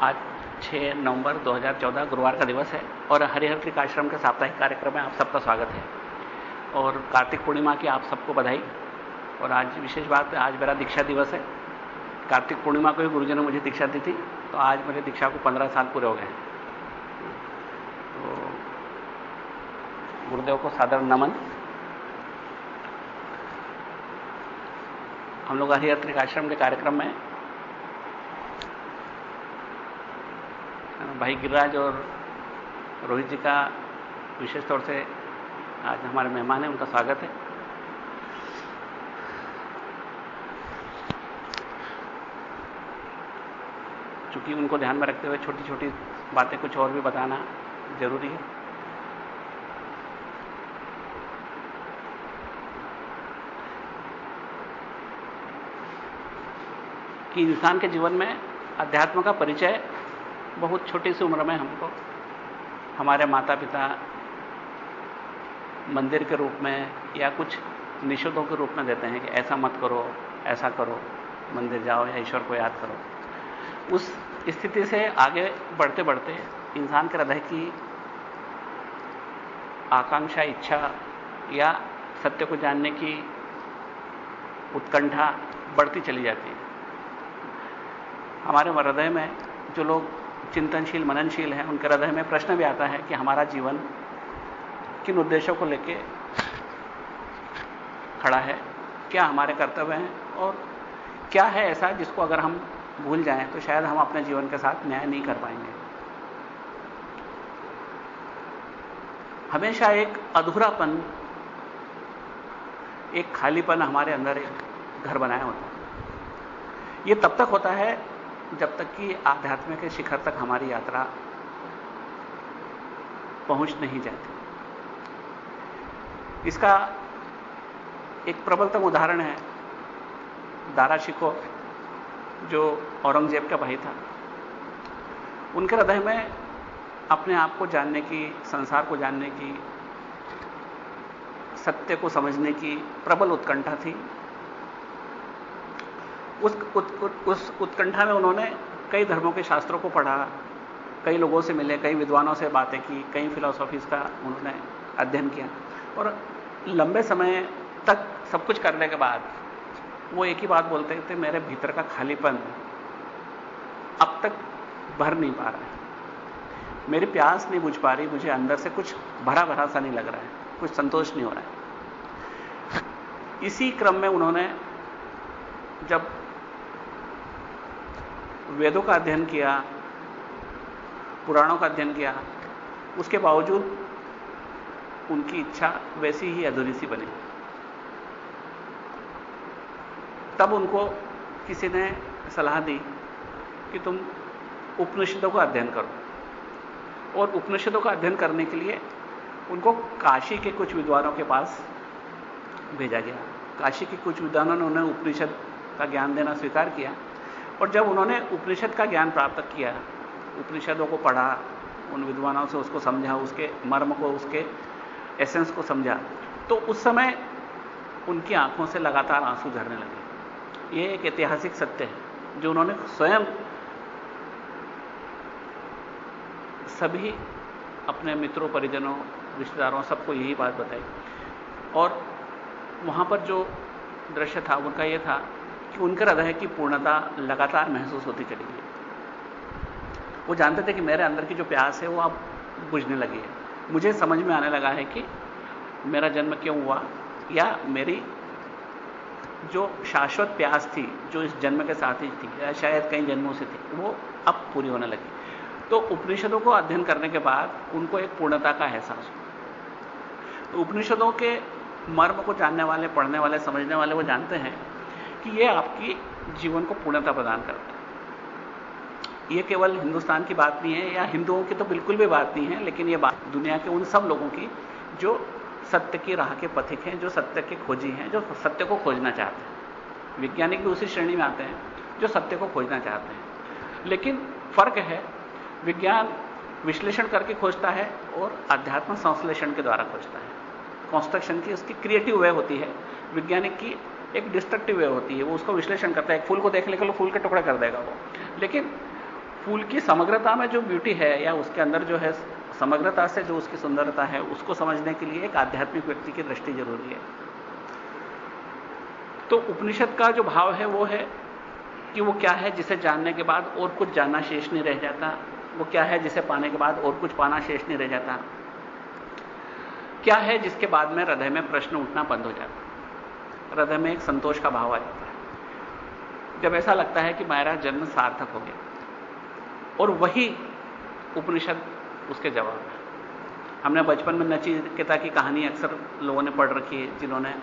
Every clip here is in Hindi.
आज 6 नवंबर 2014 गुरुवार का दिवस है और हरिहर त्रिक आश्रम के साप्ताहिक कार्यक्रम में आप सबका स्वागत है और कार्तिक पूर्णिमा की आप सबको बधाई। और आज विशेष बात है, आज मेरा दीक्षा दिवस है। कार्तिक पूर्णिमा को ही गुरुजी ने मुझे दीक्षा दी थी, तो आज मेरे दीक्षा को 15 साल पूरे हो गए। तो गुरुदेव को सादर नमन। हम लोग हरिहर त्रिक आश्रम के कार्यक्रम में भाई गिरिराज और रोहित जी का विशेष तौर से आज हमारे मेहमान हैं, उनका स्वागत है। चूंकि उनको ध्यान में रखते हुए छोटी छोटी बातें कुछ और भी बताना जरूरी है। कि इंसान के जीवन में अध्यात्म का परिचय बहुत छोटी सी उम्र में हमको हमारे माता पिता मंदिर के रूप में या कुछ निषेधों के रूप में देते हैं कि ऐसा मत करो, ऐसा करो, मंदिर जाओ या ईश्वर को याद करो। उस स्थिति से आगे बढ़ते बढ़ते इंसान के हृदय की आकांक्षा, इच्छा या सत्य को जानने की उत्कंठा बढ़ती चली जाती है। हमारे हृदय में जो लोग चिंतनशील, मननशील हैं, उनके हृदय में प्रश्न भी आता है कि हमारा जीवन किन उद्देश्यों को लेकर खड़ा है, क्या हमारे कर्तव्य हैं और क्या है ऐसा जिसको अगर हम भूल जाएं तो शायद हम अपने जीवन के साथ न्याय नहीं कर पाएंगे। हमेशा एक अधूरापन, एक खालीपन हमारे अंदर एक घर बनाया होता है। यह तब तक होता है जब तक कि आध्यात्म के शिखर तक हमारी यात्रा पहुंच नहीं जाती। इसका एक प्रबलतम उदाहरण है दारा शिकोह, जो औरंगजेब का भाई था। उनके हृदय में अपने आप को जानने की, संसार को जानने की, सत्य को समझने की प्रबल उत्कंठा थी। उस उत्कंठा में उन्होंने कई धर्मों के शास्त्रों को पढ़ा, कई लोगों से मिले, कई विद्वानों से बातें की, कई फिलॉसफीज का उन्होंने अध्ययन किया और लंबे समय तक सब कुछ करने के बाद वो एक ही बात बोलते थे, मेरे भीतर का खालीपन अब तक भर नहीं पा रहा है, मेरी प्यास नहीं बुझ पा रही, मुझे अंदर से कुछ भरा भरा सा नहीं लग रहा है, कुछ संतोष नहीं हो रहा है। इसी क्रम में उन्होंने जब वेदों का अध्ययन किया, पुराणों का अध्ययन किया, उसके बावजूद उनकी इच्छा वैसी ही अधूरी सी बनी। तब उनको किसी ने सलाह दी कि तुम उपनिषदों का अध्ययन करो। और उपनिषदों का अध्ययन करने के लिए उनको काशी के कुछ विद्वानों के पास भेजा गया। काशी के कुछ विद्वानों ने उन्हें उपनिषद का ज्ञान देना स्वीकार किया और जब उन्होंने उपनिषद का ज्ञान प्राप्त किया, उपनिषदों को पढ़ा, उन विद्वानों से उसको समझा, उसके मर्म को, उसके एसेंस को समझा, तो उस समय उनकी आंखों से लगातार आंसू झरने लगे। यह एक ऐतिहासिक सत्य है जो उन्होंने स्वयं सभी अपने मित्रों, परिजनों, रिश्तेदारों सबको यही बात बताई। और वहां पर जो दृश्य था उनका यह था कि उनके हृदय की पूर्णता लगातार महसूस होती चली गई। वो जानते थे कि मेरे अंदर की जो प्यास है वो अब बुझने लगी है। मुझे समझ में आने लगा है कि मेरा जन्म क्यों हुआ, या मेरी जो शाश्वत प्यास थी, जो इस जन्म के साथ ही थी या शायद कई जन्मों से थी, वो अब पूरी होने लगी। तो उपनिषदों को अध्ययन करने के बाद उनको एक पूर्णता का एहसास हुआ। तो उपनिषदों के मर्म को जानने वाले, पढ़ने वाले, समझने वाले वो जानते हैं कि ये आपकी जीवन को पूर्णता प्रदान करता है। ये केवल हिंदुस्तान की बात नहीं है या हिंदुओं की तो बिल्कुल भी बात नहीं है, लेकिन ये बात दुनिया के उन सब लोगों की जो सत्य की राह के पथिक हैं, जो सत्य के खोजी हैं, जो सत्य को खोजना चाहते हैं। वैज्ञानिक भी उसी श्रेणी में आते हैं जो सत्य को खोजना चाहते हैं। लेकिन फर्क है, विज्ञान विश्लेषण करके खोजता है और अध्यात्म संश्लेषण के द्वारा खोजता है। कंस्ट्रक्शन की उसकी क्रिएटिव वे होती है, वैज्ञानिक की एक डिस्ट्रक्टिव वे होती है। वो उसको विश्लेषण करता है। एक फूल को देखने के लिए फूल के टुकड़े कर देगा वो, लेकिन फूल की समग्रता में जो ब्यूटी है या उसके अंदर जो है समग्रता से जो उसकी सुंदरता है, उसको समझने के लिए एक आध्यात्मिक व्यक्ति की दृष्टि जरूरी है। तो उपनिषद का जो भाव है वो है कि वो क्या है जिसे जानने के बाद और कुछ जानना शेष नहीं रह जाता, वो क्या है जिसे पाने के बाद और कुछ पाना शेष नहीं रह जाता, क्या है जिसके बाद में हृदय में प्रश्न उठना बंद हो जाता, हृदय में एक संतोष का भाव आ जाता है, जब ऐसा लगता है कि मेरा जन्म सार्थक हो गया। और वही उपनिषद उसके जवाब है। हमने बचपन में नचिकेता की कहानी अक्सर लोगों ने पढ़ रखी है, जिन्होंने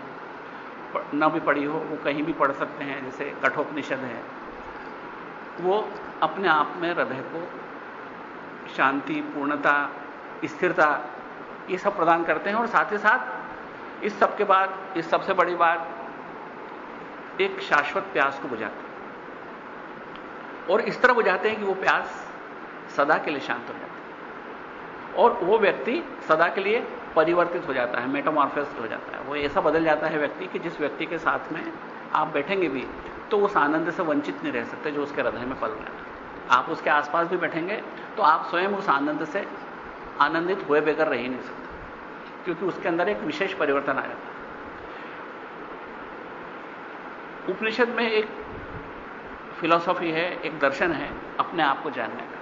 न भी पढ़ी हो वो कहीं भी पढ़ सकते हैं। जैसे कठोपनिषद है, वो अपने आप में हृदय को शांति, पूर्णता, स्थिरता ये सब प्रदान करते हैं। और साथ ही साथ इस सब के बाद, इस सबसे बड़ी बात, एक शाश्वत प्यास को बुझाते हैं और इस तरह बुझाते हैं कि वो प्यास सदा के लिए शांत हो जाती है और वो व्यक्ति सदा के लिए परिवर्तित हो जाता है, मेटामॉर्फोसिस हो जाता है। वो ऐसा बदल जाता है व्यक्ति कि जिस व्यक्ति के साथ में आप बैठेंगे भी तो उस आनंद से वंचित नहीं रह सकते जो उसके हृदय में पल रहा है। आप उसके आसपास भी बैठेंगे तो आप स्वयं उस आनंद से आनंदित हुए बगैर रह ही नहीं सकते, क्योंकि उसके अंदर एक विशेष परिवर्तन आ जाता है। उपनिषद में एक फिलॉसफी है, एक दर्शन है अपने आप को जानने का,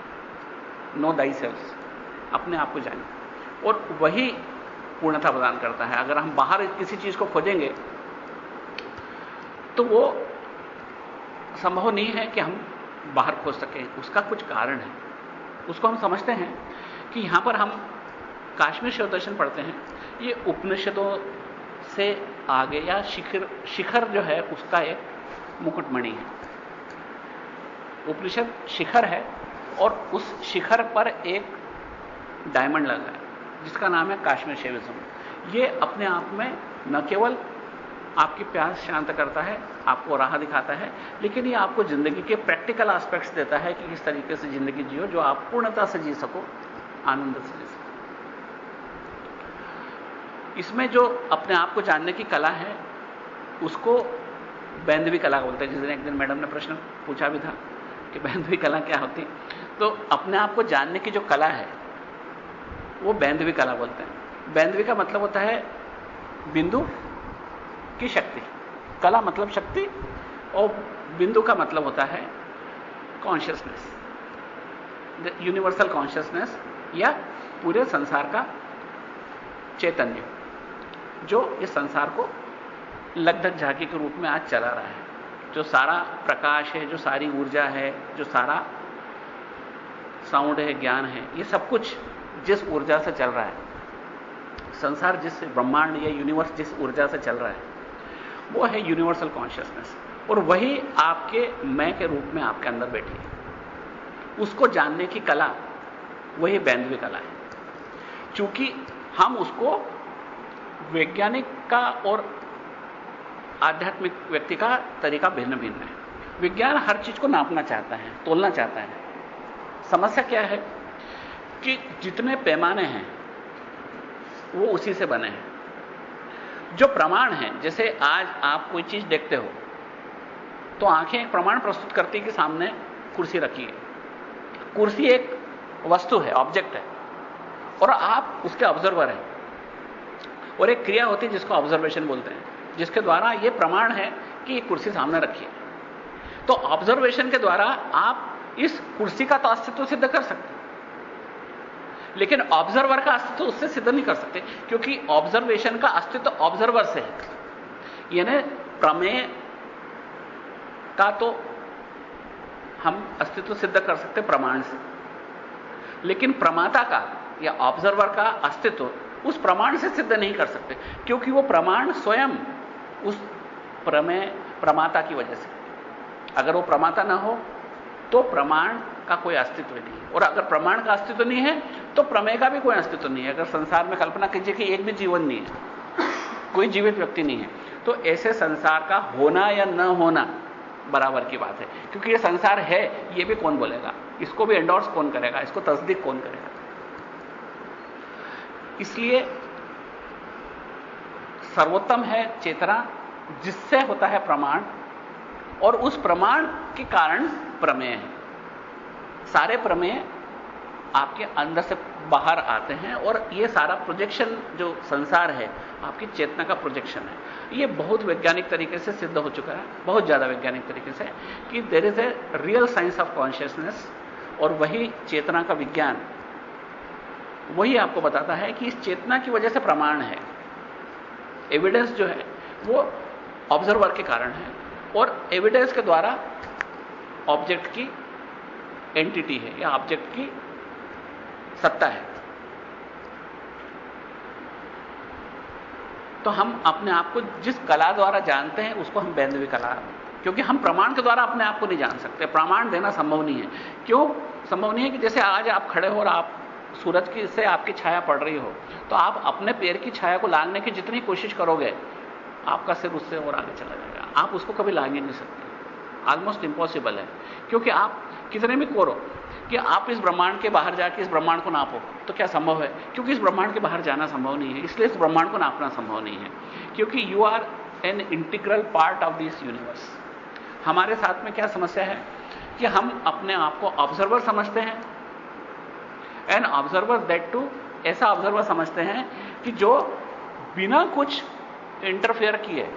नो दाई सेल्फ, अपने आप को जानने, और वही पूर्णता प्रदान करता है। अगर हम बाहर किसी चीज को खोजेंगे तो वो संभव नहीं है कि हम बाहर खोज सकें, उसका कुछ कारण है। उसको हम समझते हैं कि यहां पर हम काश्मीर शिव दर्शन पढ़ते हैं, ये उपनिषदों से आगे या शिखर जो है उसका एक मुकुटमणि है। उपनिषद शिखर है और उस शिखर पर एक डायमंड लगा है जिसका नाम है काश्मीर शैविज्म। ये अपने आप में न केवल आपकी प्यास शांत करता है, आपको राह दिखाता है, लेकिन ये आपको जिंदगी के प्रैक्टिकल एस्पेक्ट्स देता है कि किस तरीके से जिंदगी जियो जो आप पूर्णता से जी सको, आनंद से जी सको। इसमें जो अपने आप को जानने की कला है उसको बैंधवी कला बोलते हैं। जिस दिन एक दिन मैडम ने प्रश्न पूछा भी था कि बैंधवी कला क्या होती है, तो अपने आप को जानने की जो कला है वो बैंधवी कला बोलते हैं। बैंधवी का मतलब होता है बिंदु की शक्ति, कला मतलब शक्ति, और बिंदु का मतलब होता है कॉन्शियसनेस, यूनिवर्सल कॉन्शियसनेस, या पूरे संसार का चैतन्य जो इस संसार को लगधक झांकी के रूप में आज चला रहा है। जो सारा प्रकाश है, जो सारी ऊर्जा है, जो सारा साउंड है, ज्ञान है, ये सब कुछ जिस ऊर्जा से चल रहा है, संसार जिस ब्रह्मांड या यूनिवर्स जिस ऊर्जा से चल रहा है वो है यूनिवर्सल कॉन्शियसनेस, और वही आपके मैं के रूप में आपके अंदर बैठी है। उसको जानने की कला वही बैंधवी कला है। चूंकि हम उसको वैज्ञानिक का और आध्यात्मिक व्यक्ति का तरीका भिन्न भिन्न है। विज्ञान हर चीज को नापना चाहता है, तोलना चाहता है। समस्या क्या है कि जितने पैमाने हैं वो उसी से बने हैं। जो प्रमाण है, जैसे आज आप कोई चीज देखते हो तो आंखें एक प्रमाण प्रस्तुत करती है कि सामने कुर्सी रखी है। कुर्सी एक वस्तु है, ऑब्जेक्ट है, और आप उसके ऑब्जर्वर हैं, और एक क्रिया होती है जिसको ऑब्जर्वेशन बोलते हैं, जिसके द्वारा यह प्रमाण है कि ये कुर्सी सामने रखी है। तो ऑब्जर्वेशन के द्वारा आप इस कुर्सी का तो अस्तित्व सिद्ध कर सकते हैं, लेकिन ऑब्जर्वर का अस्तित्व उससे सिद्ध नहीं कर सकते, क्योंकि ऑब्जर्वेशन का अस्तित्व ऑब्जर्वर से है। यानी प्रमेय का तो हम अस्तित्व सिद्ध कर सकते प्रमाण से, लेकिन प्रमाता का या ऑब्जर्वर का अस्तित्व उस प्रमाण से सिद्ध नहीं कर सकते, क्योंकि वो प्रमाण स्वयं उस प्रमेय प्रमाता की वजह से। अगर वो प्रमाता ना हो तो प्रमाण का कोई अस्तित्व नहीं है, और अगर प्रमाण का अस्तित्व नहीं है तो प्रमेय का भी कोई अस्तित्व नहीं है। अगर संसार में कल्पना कीजिए कि एक भी जीवन नहीं है, कोई जीवित व्यक्ति नहीं है, तो ऐसे संसार का होना या न होना बराबर की बात है, क्योंकि ये संसार है ये भी कौन बोलेगा, इसको भी एंडोर्स कौन करेगा, इसको तस्दीक कौन करेगा। इसलिए सर्वोत्तम है चेतना जिससे होता है प्रमाण, और उस प्रमाण के कारण प्रमेय है। सारे प्रमेय आपके अंदर से बाहर आते हैं और ये सारा प्रोजेक्शन जो संसार है आपकी चेतना का प्रोजेक्शन है। ये बहुत वैज्ञानिक तरीके से सिद्ध हो चुका है, बहुत ज्यादा वैज्ञानिक तरीके से, कि there is a real science of consciousness. और वही चेतना का विज्ञान वही आपको बताता है कि इस चेतना की वजह से प्रमाण है, एविडेंस जो है वो ऑब्जर्वर के कारण है, और एविडेंस के द्वारा ऑब्जेक्ट की एंटिटी है या ऑब्जेक्ट की सत्ता है। तो हम अपने आप को जिस कला द्वारा जानते हैं उसको हम वैधवी कला, क्योंकि हम प्रमाण के द्वारा अपने आप को नहीं जान सकते, प्रमाण देना संभव नहीं है। क्यों संभव नहीं है? कि जैसे आज आप खड़े हो और आप सूरज की से आपकी छाया पड़ रही हो, तो आप अपने पैर की छाया को लांघने की जितनी कोशिश करोगे आपका सिर उससे और आगे चला जाएगा, आप उसको कभी लांघ ही नहीं सकते, ऑलमोस्ट इंपॉसिबल है। क्योंकि आप कितने भी कोरो कि आप इस ब्रह्मांड के बाहर जाके इस ब्रह्मांड को नापो, तो क्या संभव है? क्योंकि इस ब्रह्मांड के बाहर जाना संभव नहीं है, इसलिए इस ब्रह्मांड को नापना संभव नहीं है, क्योंकि you are an integral part of this universe. हमारे साथ में क्या समस्या है कि हम अपने आप को ऑब्जर्वर समझते हैं, एन ऑब्जर्वर दैट टू, ऐसा ऑब्जर्वर समझते हैं कि जो बिना कुछ इंटरफेयर किए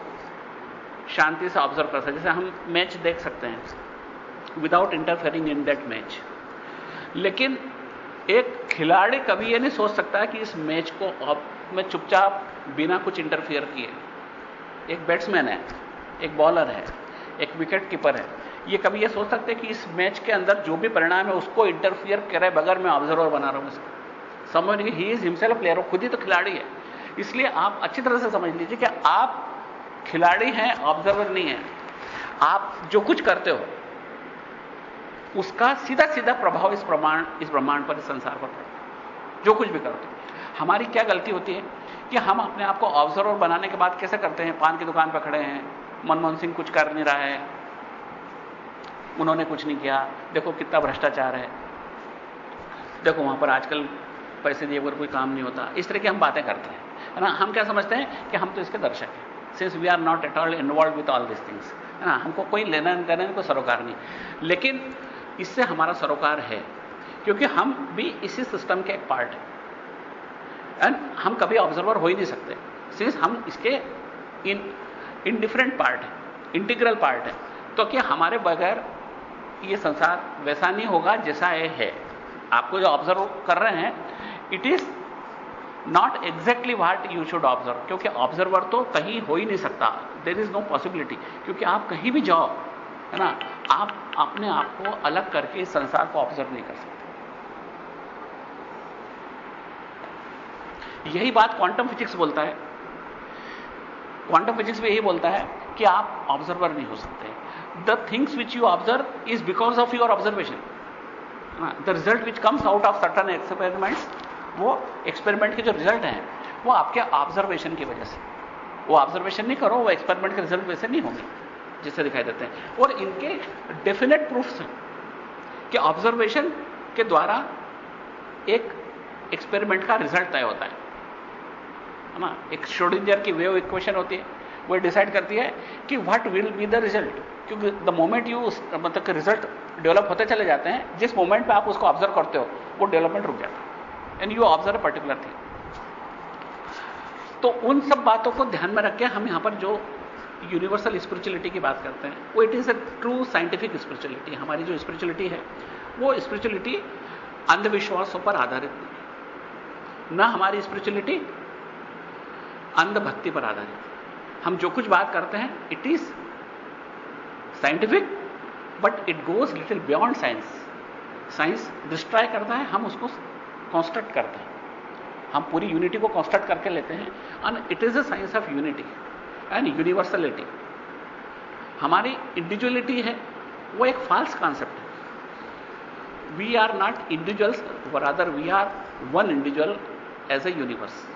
शांति से ऑब्जर्व कर सकते। जैसे हम मैच देख सकते हैं without interfering in that match, लेकिन एक खिलाड़ी कभी यह नहीं सोच सकता कि इस मैच को मैं चुपचाप बिना कुछ इंटरफेयर किए, एक बैट्समैन है, एक बॉलर है, एक विकेट कीपर है, ये कभी ये सोच सकते कि इस मैच के अंदर जो भी परिणाम है उसको इंटरफियर करे बगैर मैं ऑब्जर्वर बना रहा हूं इसका? समझ नहीं, ही इज हिमसेल्फ प्लेयर, खुद ही तो खिलाड़ी है। इसलिए आप अच्छी तरह से समझ लीजिए कि आप खिलाड़ी हैं, ऑब्जर्वर नहीं है। आप जो कुछ करते हो उसका सीधा सीधा प्रभाव इस ब्रह्मांड पर, इस संसार पर पड़ता है, जो कुछ भी करते हो। हमारी क्या गलती होती है कि हम अपने आप को ऑब्जर्वर बनाने के बाद कैसे करते हैं? पान की दुकान पर खड़े हैं, मनमोहन सिंह कुछ कर नहीं रहा है, उन्होंने कुछ नहीं किया, देखो कितना भ्रष्टाचार है, देखो वहां पर आजकल पैसे दिए बगैर कोई काम नहीं होता, इस तरह की हम बातें करते हैं, है ना। हम क्या समझते हैं कि हम तो इसके दर्शक हैं, since we are not at all involve with all this things, है ना, हमको कोई लेना देना, कोई सरोकार नहीं। लेकिन इससे हमारा सरोकार है, क्योंकि हम भी इसी सिस्टम के एक पार्ट हैं, एंड हम कभी ऑब्जर्वर हो ही नहीं सकते, सिंस हम इसके इनडिफरेंट पार्ट है, इंटीग्रल पार्ट है। तो क्या हमारे बगैर ये संसार वैसा नहीं होगा जैसा ये है? आपको जो ऑब्जर्व कर रहे हैं, it is not exactly what you should observe, क्योंकि ऑब्जर्वर तो कहीं हो ही नहीं सकता, देयर इज नो पॉसिबिलिटी, क्योंकि आप कहीं भी जाओ, है ना, आप अपने आप को अलग करके इस संसार को ऑब्जर्व नहीं कर सकते। यही बात क्वांटम फिजिक्स बोलता है। क्वांटम फिजिक्स भी यही बोलता है कि आप ऑब्जर्वर नहीं हो सकते। The things which you observe is because of your observation, the result which comes out of certain experiments, वो एक्सपेरिमेंट के जो रिजल्ट हैं वो आपके ऑब्जर्वेशन की वजह से, वो ऑब्जर्वेशन नहीं करो, वो एक्सपेरिमेंट के रिजल्ट वैसे नहीं होंगे जिससे दिखाई देते हैं। और इनके डेफिनेट प्रूफ्स हैं कि ऑब्जर्वेशन के द्वारा एक एक्सपेरिमेंट का रिजल्ट तय होता है ना। एक श्रोडिंगर की वेव इक्वेशन होती है, वो डिसाइड करती है कि what will be the result, क्योंकि द मोमेंट यू, मतलब कि रिजल्ट डेवलप होते चले जाते हैं, जिस मोमेंट पे आप उसको ऑब्जर्व करते हो वो डेवलपमेंट रुक जाता है, and you observe particular thing. तो उन सब बातों को ध्यान में रख के हम यहां पर जो यूनिवर्सल स्पिरिचुअलिटी की बात करते हैं, वो it is a true scientific spirituality. हमारी जो स्पिरिचुअलिटी है वो स्पिरिचुअलिटी अंधविश्वासों पर आधारित नहीं, ना हमारी स्पिरिचुअलिटी अंधभक्ति पर आधारित। हम जो कुछ बात करते हैं it is scientific, but it goes little beyond science. Science destroy करता है, हम उसको कंस्ट्रक्ट करते हैं, हम पूरी यूनिटी को कंस्ट्रक्ट करके लेते हैं, and it is a science of unity and universality. हमारी इंडिविजुअलिटी है वो एक फॉल्स कॉन्सेप्ट है। We are not individuals, rather we are one individual as a universe.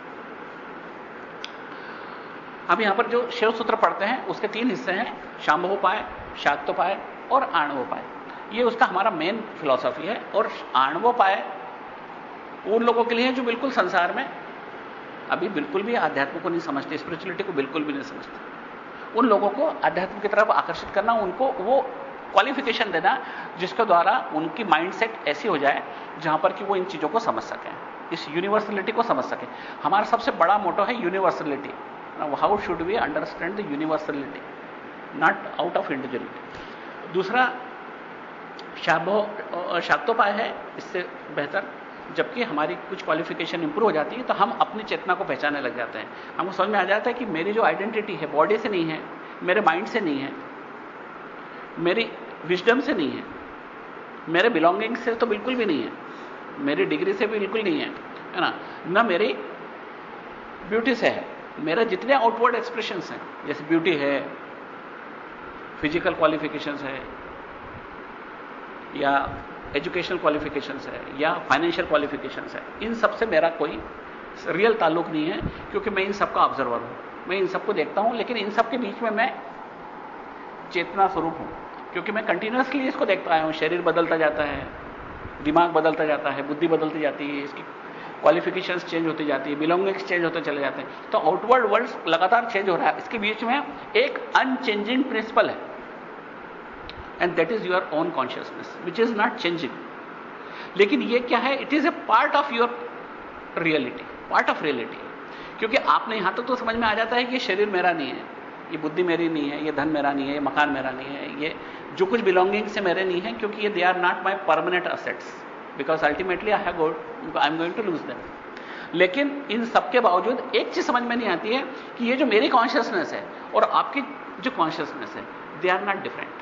अब यहां पर जो शिव सूत्र पढ़ते हैं उसके 3 हिस्से हैं, शांभवोपाय, शाक्तोपाय और आणवोपाय। ये उसका हमारा मेन फिलॉसफी है। और आणवोपाय उन लोगों के लिए है जो बिल्कुल संसार में अभी बिल्कुल भी आध्यात्म को नहीं समझते, स्पिरिचुअलिटी को बिल्कुल भी नहीं समझते। उन लोगों को आध्यात्म की तरफ आकर्षित करना, उनको वो क्वालिफिकेशन देना जिसके द्वारा उनकी माइंडसेट ऐसी हो जाए जहां पर कि वो इन चीजों को समझ सकें, इस यूनिवर्सलिटी को समझ सकें। हमारा सबसे बड़ा मोटो है universality. How should we understand the universality, not out of individuality. दूसरा शाक्तोपाय है इससे बेहतर, जबकि हमारी कुछ क्वालिफिकेशन इंप्रूव हो जाती है तो हम अपनी चेतना को पहचानने लग जाते हैं। हमको समझ में आ जाता है कि मेरी जो आइडेंटिटी है बॉडी से नहीं है, मेरे माइंड से नहीं है, मेरी विजडम से नहीं है, मेरे बिलोंगिंग से तो बिल्कुल भी नहीं है, मेरी डिग्री से भी बिल्कुल नहीं है ना, ना मेरी ब्यूटी से है। मेरे जितने आउटवर्ड एक्सप्रेशंस हैं, जैसे ब्यूटी है, फिजिकल क्वालिफिकेशंस है, या एजुकेशनल क्वालिफिकेशंस है, या फाइनेंशियल क्वालिफिकेशंस है, इन सब से मेरा कोई रियल ताल्लुक नहीं है, क्योंकि मैं इन सब का ऑब्जर्वर हूं, मैं इन सबको देखता हूं, लेकिन इन सब के बीच में मैं चेतना स्वरूप हूं, क्योंकि मैं कंटिन्यूअसली इसको देखता आया हूं। शरीर बदलता जाता है, दिमाग बदलता जाता है, बुद्धि बदलती जाती है, इसकी क्वालिफिकेशंस चेंज होती जाती है, बिलोंगिंग्स चेंज होते चले जाते हैं, तो आउटवर्ड वर्ल्ड लगातार चेंज हो रहा है। इसके बीच में एक अनचेंजिंग प्रिंसिपल है, and that is your own consciousness which is not changing. लेकिन ये क्या है? It is a part of your reality, part of reality. क्योंकि आपने यहां तक तो समझ में आ जाता है कि ये शरीर मेरा नहीं है, ये बुद्धि मेरी नहीं है, ये धन मेरा नहीं है, ये मकान मेरा नहीं है, ये जो कुछ बिलोंगिंग से मेरे नहीं है, क्योंकि ये they are not my permanent assets, because ultimately I am going to lose them. लेकिन इन सबके बावजूद एक चीज समझ में नहीं आती है कि ये जो मेरी कॉन्शियसनेस है और आपकी जो कॉन्शियसनेस है, they are not different,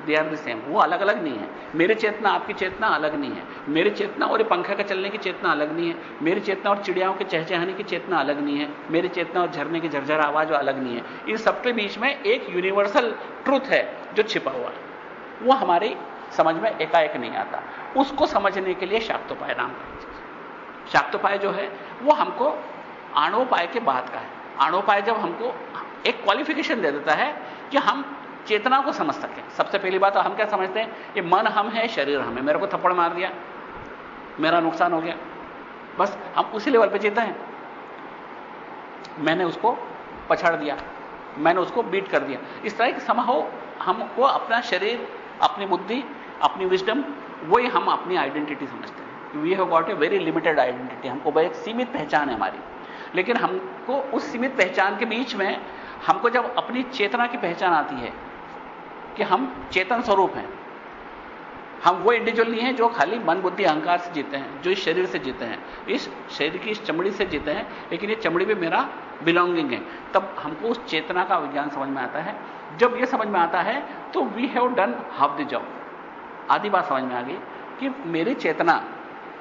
they are the same. वो अलग अलग नहीं है। मेरी चेतना आपकी चेतना अलग नहीं है, मेरी चेतना और पंखा का चलने की चेतना अलग नहीं है, मेरी चेतना और चिड़ियाओं के चहचहाने की चेतना अलग नहीं है, मेरी चेतना और झरने की झरझर आवाज अलग नहीं है। इन सबके बीच में एक यूनिवर्सल ट्रूथ है जो छिपा हुआ है, वो हमारी समझ में एकाएक नहीं आता। उसको समझने के लिए शाक्तोपाय नाम का चीज, शाक्तोपाय जो है वो हमको आणोपाय के बाद का है। आणोपाय जब हमको एक क्वालिफिकेशन दे देता है कि हम चेतना को समझ सकें। सबसे पहली बात तो हम क्या समझते हैं, ये मन हम है, शरीर हम है, मेरे को थप्पड़ मार दिया, मेरा नुकसान हो गया, बस हम उसी लेवल पे जीते हैं। मैंने उसको पछाड़ दिया, मैंने उसको बीट कर दिया, इस तरह की समहाउ हमको अपना शरीर, अपनी बुद्धि, अपनी विजडम, वही हम अपनी आइडेंटिटी समझते हैं। We have got a very limited identity, हमको एक सीमित पहचान है हमारी। लेकिन हमको उस सीमित पहचान के बीच में हमको जब अपनी चेतना की पहचान आती है कि हम चेतन स्वरूप हैं, हम वो इंडिविजुअल नहीं है जो खाली मन बुद्धि अहंकार से जीते हैं, जो इस शरीर से जीते हैं, इस शरीर की इस चमड़ी से जीते हैं, लेकिन ये चमड़ी भी मेरा बिलोंगिंग है। तब हमको उस चेतना का विज्ञान समझ में आता है। जब ये समझ में आता है तो we have done half the job. आधी बात समझ में आ गई कि मेरी चेतना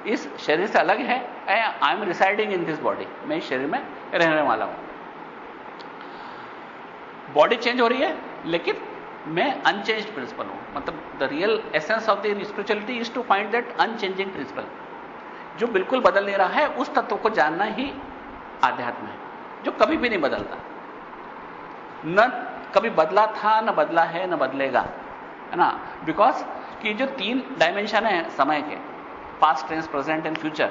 इस शरीर से अलग है, I am residing in this body, मैं इस शरीर में रहने वाला हूं। बॉडी चेंज हो रही है लेकिन मैं अनचेंज्ड प्रिंसिपल हूं। मतलब the real essence of the spirituality is to find that unchanging principle. जो बिल्कुल बदल नहीं रहा है, उस तत्व को जानना ही आध्यात्म है, जो कभी भी नहीं बदलता, न कभी बदला था, न बदला है, न बदलेगा, है ना। बिकॉज कि जो 3 डायमेंशन है समय के, past, tense, present and future,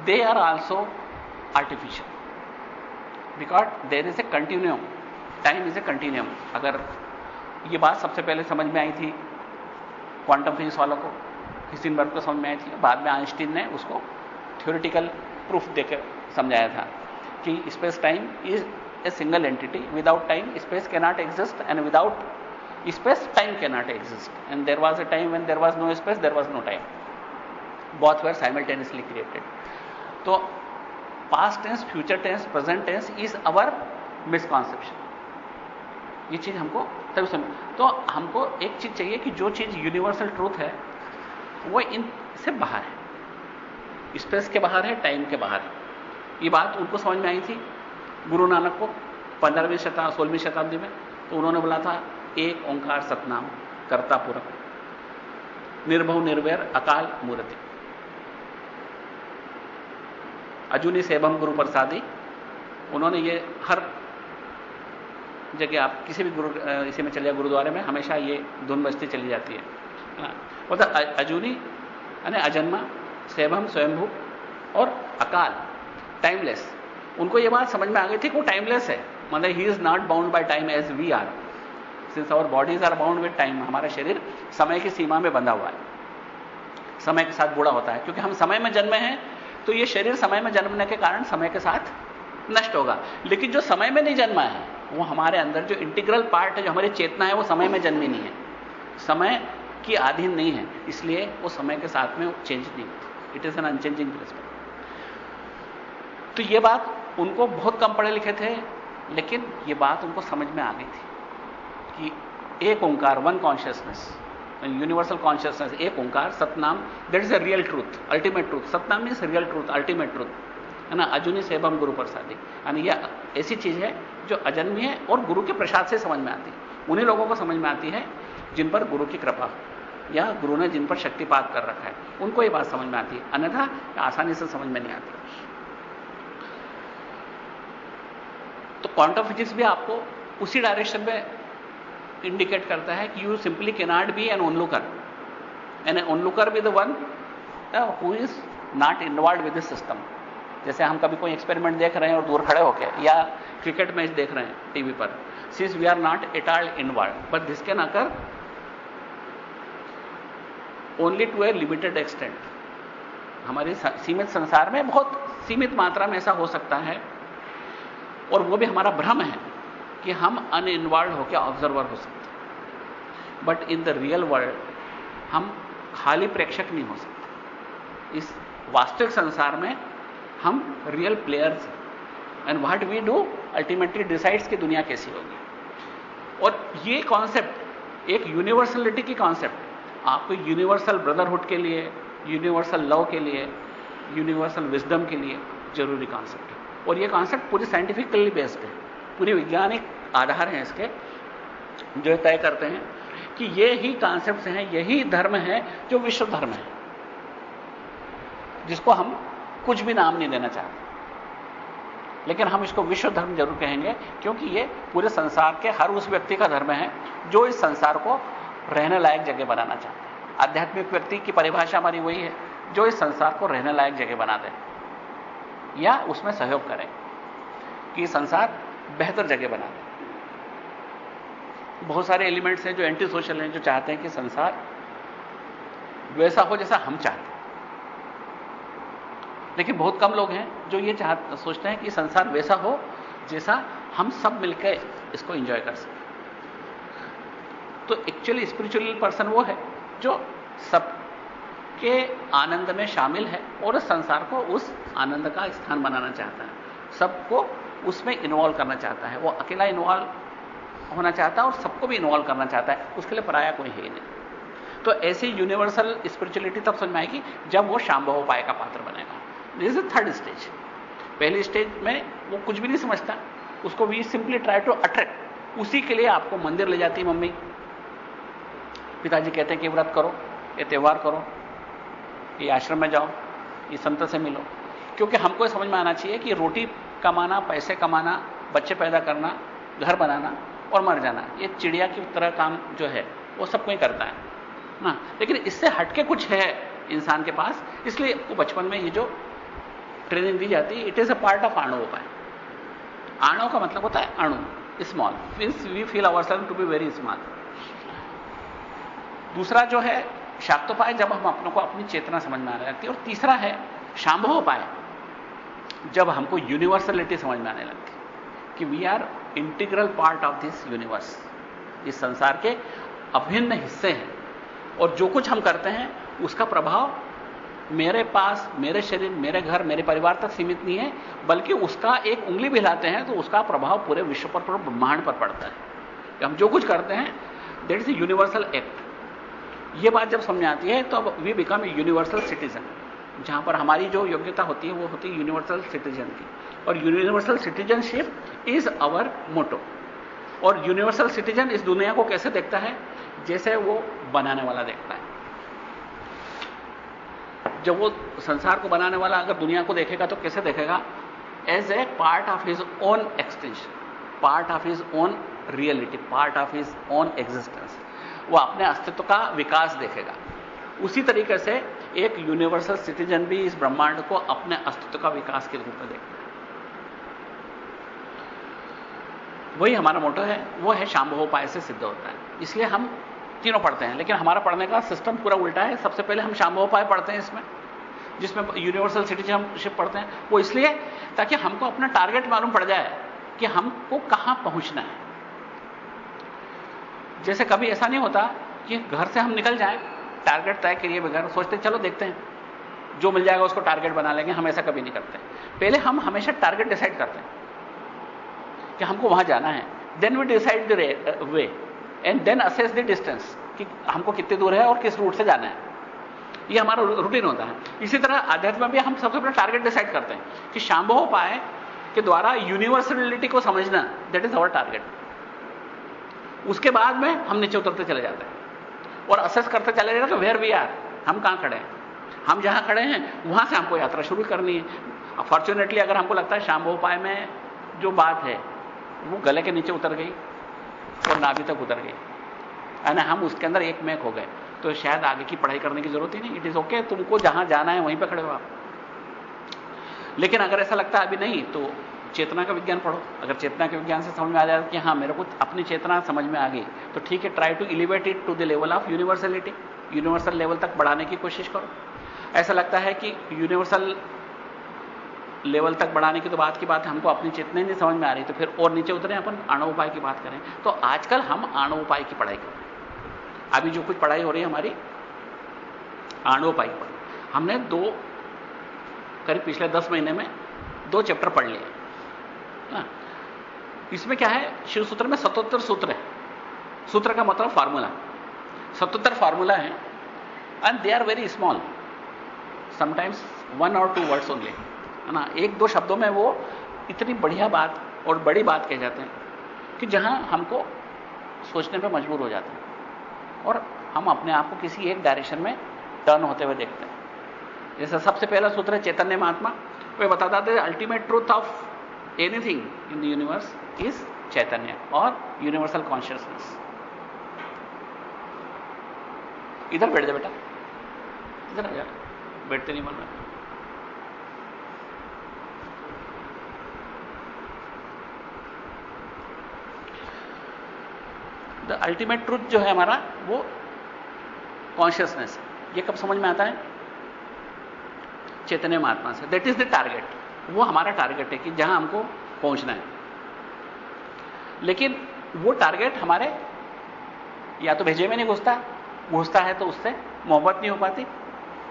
they are also artificial, because there is a continuum, time is a continuum. अगर ये बात सबसे पहले समझ में आई थी क्वांटम फिजिक्स वालों को, हिसेनबर्ग को समझ में आई थी, बाद में आइंस्टीन ने उसको थ्योरेटिकल प्रूफ देकर समझाया था कि space time is a single entity, without time space can not exist, and without space time can not exist, and there was a time when there was no space, there was no time, both were simultaneously created. तो past tense, future tense, present tense is our misconception. ये चीज हमको तभी समझ। तो हमको एक चीज चाहिए कि जो चीज यूनिवर्सल ट्रूथ है वो इनसे बाहर है, स्पेस के बाहर है, टाइम के बाहर है। ये बात उनको समझ में आई थी गुरु नानक को 15वीं शताब्दी 16वीं शताब्दी में। तो उन्होंने बोला था, एक ओंकार सतनाम कर्ता पुरख, निर्भव निर्वैर अकाल मूर्ति, अजूनी सेवम गुरु प्रसादी। उन्होंने ये हर जगह, आप किसी भी गुरु इसी में चलिए गुरुद्वारे में, हमेशा ये धुन बजती चली जाती है ना। मतलब अजूनी यानी अजन्मा, सेवम स्वयंभू, और अकाल टाइमलेस। उनको ये बात समझ में आ गई थी कि वो टाइमलेस है, मतलब he is not bound by time as we are. Since our bodies are bound with time, हमारा शरीर समय की सीमा में बंधा हुआ है, समय के साथ बूढ़ा होता है। क्योंकि हम समय में जन्मे हैं तो ये शरीर समय में जन्मने के कारण समय के साथ नष्ट होगा। लेकिन जो समय में नहीं जन्मा है, वो हमारे अंदर जो इंटीग्रल पार्ट है, जो हमारी चेतना है, वो समय में जन्मी नहीं है, समय की अधीन नहीं है, इसलिए वो समय के साथ में चेंज नहीं होती। It is an unchanging principle. तो ये बात उनको, बहुत कम पढ़े लिखे थे, लेकिन ये बात उनको समझ में आ गई थी कि Ek Onkar, one consciousness, universal consciousness, Ek Onkar, Satnam, that is a real truth, ultimate truth. Satnam means real truth, ultimate truth, है ना। अजुनी सेवम गुरु प्रसादी, यानी यह ऐसी चीज है जो अजन्मी है और गुरु के प्रसाद से समझ में आती है। उन्हीं लोगों को समझ में आती है जिन पर गुरु की कृपा हो या गुरु ने जिन पर शक्तिपात कर रखा है, उनको ये बात समझ में आती है, अन्यथा आसानी से समझ में नहीं आती। तो क्वांटम फिजिक्स भी आपको उसी डायरेक्शन में इंडिकेट करता है कि you simply cannot be an onlooker, an onlooker with one who is not involved with the system. जैसे हम कभी कोई एक्सपेरिमेंट देख रहे हैं और दूर खड़े होकर, या क्रिकेट मैच देख रहे हैं टीवी पर, since we are not at all involved, but this can occur only to a limited extent. हमारे सीमित संसार में बहुत सीमित मात्रा में ऐसा हो सकता है, और वो भी हमारा भ्रम है कि हम अनइन्वॉल्व होकर ऑब्जर्वर हो सकते हैं। But in the real world हम खाली प्रेक्षक नहीं हो सकते। इस वास्तविक संसार में हम रियल प्लेयर्स हैं, and what we do ultimately decides कि दुनिया कैसी होगी। और ये कॉन्सेप्ट एक यूनिवर्सलिटी की कॉन्सेप्ट आपको यूनिवर्सल ब्रदरहुड के लिए, यूनिवर्सल लव के लिए, यूनिवर्सल विजडम के लिए जरूरी कॉन्सेप्ट है। और ये कॉन्सेप्ट पूरी साइंटिफिकली बेस्ड है, पूरी वैज्ञानिक आधार हैं इसके, जो तय करते हैं कि ये ही कॉन्सेप्ट्स हैं, यही धर्म है जो विश्व धर्म है, जिसको हम कुछ भी नाम नहीं देना चाहते, लेकिन हम इसको विश्व धर्म जरूर कहेंगे, क्योंकि ये पूरे संसार के हर उस व्यक्ति का धर्म है जो इस संसार को रहने लायक जगह बनाना चाहता है। आध्यात्मिक व्यक्ति की परिभाषा हमारी वही है जो इस संसार को रहने लायक जगह बना दे या उसमें सहयोग करे कि संसार बेहतर जगह बना दे। बहुत सारे एलिमेंट्स हैं जो एंटी सोशल हैं, जो चाहते हैं कि संसार वैसा हो जैसा हम चाहते हैं, लेकिन बहुत कम लोग हैं जो ये सोचते हैं कि संसार वैसा हो जैसा हम सब मिलकर इसको एंजॉय कर सकें। तो एक्चुअली स्पिरिचुअल पर्सन वो है जो सबके आनंद में शामिल है और इस संसार को उस आनंद का स्थान बनाना चाहता है, सबको उसमें इन्वॉल्व करना चाहता है। वो अकेला इन्वॉल्व होना चाहता है और सबको भी इन्वॉल्व करना चाहता है, उसके लिए पराया कोई है ही नहीं। तो ऐसी यूनिवर्सल स्पिरिचुअलिटी तब समझ में आएगी जब वो शांभव उपाय का पात्र बनेगा। This is third stage. पहली स्टेज में वो कुछ भी नहीं समझता, उसको we simply try to attract. उसी के लिए आपको मंदिर ले जाती मम्मी, पिताजी कहते हैं कि व्रत करो, ये त्यौहार करो, ये आश्रम में जाओ, ये संत से मिलो, क्योंकि हमको समझ में आना चाहिए कि रोटी कमाना, पैसे कमाना, बच्चे पैदा करना, घर बनाना और मर जाना, ये चिड़िया की तरह काम जो है वो सब कोई करता है ना। लेकिन इससे हटके कुछ है इंसान के पास, इसलिए वो बचपन में ये जो ट्रेनिंग दी जाती है, it is a part of आणव उपाय। आणव का मतलब होता है अणु, small, means we feel ourself to be very small. दूसरा जो है शाक्तोपाय, जब हम अपनों को अपनी चेतना समझ में आने लगती है। और तीसरा है शांभव उपाय, जब हमको यूनिवर्सलिटी समझ में आने लगती है कि we are integral part of this universe, इस संसार के अभिन्न हिस्से हैं, और जो कुछ हम करते हैं उसका प्रभाव मेरे पास, मेरे शरीर, मेरे घर, मेरे परिवार तक सीमित नहीं है, बल्कि उसका एक उंगली भी हिलाते हैं तो उसका प्रभाव पूरे विश्व पर, पूरे ब्रह्मांड पर पड़ता है। कि हम जो कुछ करते हैं that is a universal act. ये बात जब समझ आती है तो अब we become a universal citizen, जहां पर हमारी जो योग्यता होती है वो होती है यूनिवर्सल सिटीजन की, और universal citizenship is our motto. और यूनिवर्सल सिटीजन इस दुनिया को कैसे देखता है? जैसे वो बनाने वाला देखता है। जब वो संसार को बनाने वाला अगर दुनिया को देखेगा तो कैसे देखेगा? As a part of his own extension, part of his own reality, part of his own existence. वो अपने अस्तित्व का विकास देखेगा। उसी तरीके से एक यूनिवर्सल सिटीजन भी इस ब्रह्मांड को अपने अस्तित्व का विकास के रूप में देखता है। वही हमारा मोटो है, वो है शांभवोपाय से सिद्ध होता है। इसलिए हम तीनों पढ़ते हैं, लेकिन हमारा पढ़ने का सिस्टम पूरा उल्टा है। सबसे पहले हम शांभवोपाय पढ़ते हैं इसमें, जिसमें यूनिवर्सल सिटीजनशिप पढ़ते हैं। वो इसलिए ताकि हमको अपना टारगेट मालूम पड़ जाए कि हमको कहां पहुंचना है। जैसे कभी ऐसा नहीं होता कि घर से हम निकल जाएं टारगेट तय करिए बगैर, सोचते चलो देखते हैं जो मिल जाएगा उसको टारगेट बना लेंगे। हम ऐसा कभी नहीं करते। पहले हम हमेशा टारगेट डिसाइड करते हैं कि हमको वहां जाना है, then we decide the way and then assess the distance कि हमको कितने दूर है और किस रूट से जाना है। ये हमारा रूटीन होता है। इसी तरह आध्यात्म में भी हम सबसे पहले टारगेट डिसाइड करते हैं कि शांभवोपाय के द्वारा यूनिवर्सलिटी को समझना, दैट इज आवर टारगेट। उसके बाद में हम नीचे उतरते चले जाते हैं और असेस करते चले जाते हैं कि वेयर वी आर, हम कहां खड़े हैं। हम जहां खड़े हैं वहां से हमको यात्रा शुरू करनी है। फॉर्चुनेटली अगर हमको लगता है शांभवोपाय में जो बात है वो गले के नीचे उतर गई और नाभि तक उतर गई, यानी हम उसके अंदर एक में हो गए, तो शायद आगे की पढ़ाई करने की जरूरत ही नहीं। इट इज ओके, तुमको जहां जाना है वहीं पर खड़े हो आप। लेकिन अगर ऐसा लगता है अभी नहीं, तो चेतना का विज्ञान पढ़ो। अगर चेतना के विज्ञान से समझ में आ जाए कि हाँ मेरे को अपनी चेतना समझ में आ गई, तो ठीक है, try to elevate it to the level of universality. Universal level तक बढ़ाने की कोशिश करो। ऐसा लगता है कि यूनिवर्सल लेवल तक बढ़ाने की तो बात की बात है, हमको अपनी चेतना नहीं समझ में आ रही, तो फिर और नीचे उतरे, अपन आणोपाय की बात करें। तो आजकल हम आणोपाय की पढ़ाई कर रहे हैं। अभी जो कुछ पढ़ाई हो रही है हमारी आणोपाय पर, हमने करीब पिछले 10 महीने में 2 चैप्टर पढ़ लिए ना। इसमें क्या है, शिव सूत्र में 77 सूत्र है। सूत्र का मतलब फार्मूला, 77 फार्मूला है and they are very small, sometimes 1 और 2 वर्ड्स ओनली, है ना। 1-2 शब्दों में वो इतनी बढ़िया बात और बड़ी बात कह जाते हैं कि जहां हमको सोचने पे मजबूर हो जाते हैं और हम अपने आप को किसी एक डायरेक्शन में टर्न होते हुए देखते हैं। जैसे सबसे पहला सूत्र है चैतन्य महात्मा, वे बताता थे ultimate truth of anything in the universe is चैतन्य और यूनिवर्सल कॉन्शियसनेस। इधर बैठ जा बेटा, इधर आ जा, बैठते नहीं मन में। द अल्टीमेट ट्रूथ जो है हमारा वो कॉन्शियसनेस है। ये कब समझ में आता है? चैतन्य महात्मा से। दैट इज द टारगेट, वो हमारा टारगेट है कि जहां हमको पहुंचना है। लेकिन वो टारगेट हमारे या तो भेजे में नहीं घुसता है तो उससे मोहब्बत नहीं हो पाती,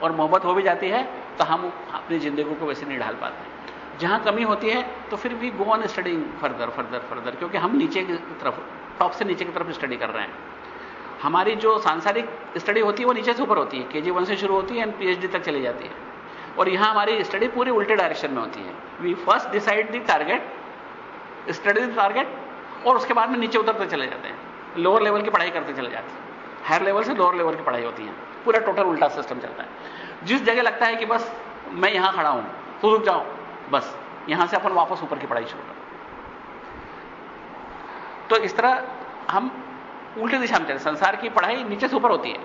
और मोहब्बत हो भी जाती है तो हम अपनी जिंदगी को वैसे नहीं ढाल पाते। जहां कमी होती है तो फिर भी गो ऑन स्टडिंग फर्दर, क्योंकि हम नीचे की तरफ, टॉप से नीचे की तरफ स्टडी कर रहे हैं। हमारी जो सांसारिक स्टडी होती है वो नीचे से ऊपर होती है, KG 1 से शुरू होती है एंड PhD तक चली जाती है। और यहां हमारी स्टडी पूरी उल्टे डायरेक्शन में होती है। We first decide the target, study the target, और उसके बाद में नीचे उतरते चले जाते हैं, लोअर लेवल की पढ़ाई करते चले जाते हैं। हायर लेवल से लोअर लेवल की पढ़ाई होती है, पूरा टोटल उल्टा सिस्टम चलता है। जिस जगह लगता है कि बस मैं यहां खड़ा हूं तो रुक जाओ, बस यहां से अपन वापस ऊपर की पढ़ाई शुरू करें। तो इस तरह हम उल्टी दिशा में चलते। संसार की पढ़ाई नीचे से ऊपर होती है,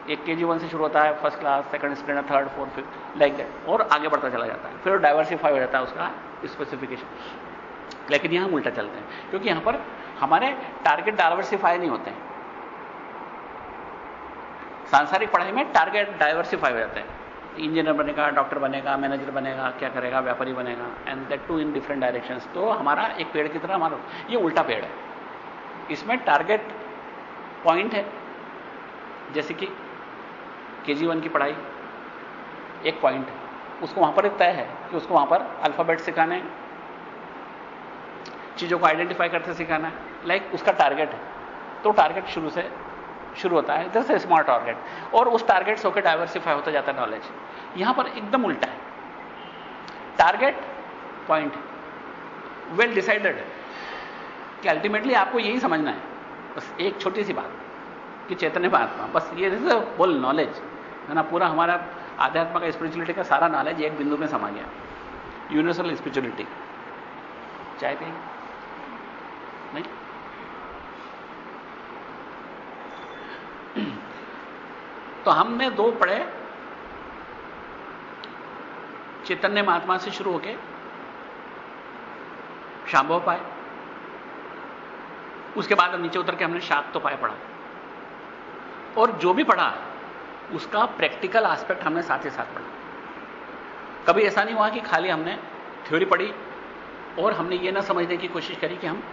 एक KG 1 से शुरू होता है, first class, second standard, third, fourth, fifth, like that, और आगे बढ़ता चला जाता है। फिर डाइवर्सिफाई हो जाता है उसका स्पेसिफिकेशन। लेकिन यहां हम उल्टा चलते हैं, क्योंकि यहां पर हमारे टारगेट डाइवर्सिफाई नहीं होते हैं। सांसारिक पढ़ाई में टारगेट डाइवर्सिफाई हो जाते हैं। इंजीनियर बनेगा, डॉक्टर बनेगा, मैनेजर बनेगा, क्या करेगा, व्यापारी बनेगा, and that too in different directions. तो हमारा एक पेड़ की तरह हमारा ये उल्टा पेड़ है। इसमें टारगेट पॉइंट है, जैसे कि KG 1 की पढ़ाई एक पॉइंट है, उसको वहां पर एक तय है कि उसको वहां पर अल्फाबेट सिखाने, चीजों को आइडेंटिफाई करते सिखाना है, लाइक उसका टारगेट है। तो टारगेट शुरू होता है जैसे स्मॉल टारगेट, और उस टारगेट से होकर डाइवर्सिफाई होता जाता है नॉलेज। यहां पर एकदम उल्टा है, टारगेट पॉइंट वेल डिसाइडेड है कि अल्टीमेटली आपको यही समझना है। बस एक छोटी सी बात कि चैतन्य महात्मा, बस ये बोल नॉलेज है ना, पूरा हमारा आध्यात्म का, स्पिरिचुअलिटी का सारा नॉलेज एक बिंदु में समा गया। Universal spirituality. चाय पिए? नहीं? तो हमने 2 पढ़े, चैतन्य महात्मा से शुरू होके शांभवोपाय, उसके बाद हम नीचे उतर के हमने शाक्तोपाय पढ़ा, और जो भी पढ़ा उसका प्रैक्टिकल एस्पेक्ट हमने साथ ही साथ पढ़ा। कभी ऐसा नहीं हुआ कि खाली हमने थ्योरी पढ़ी और हमने ये ना समझने की कोशिश करी कि हम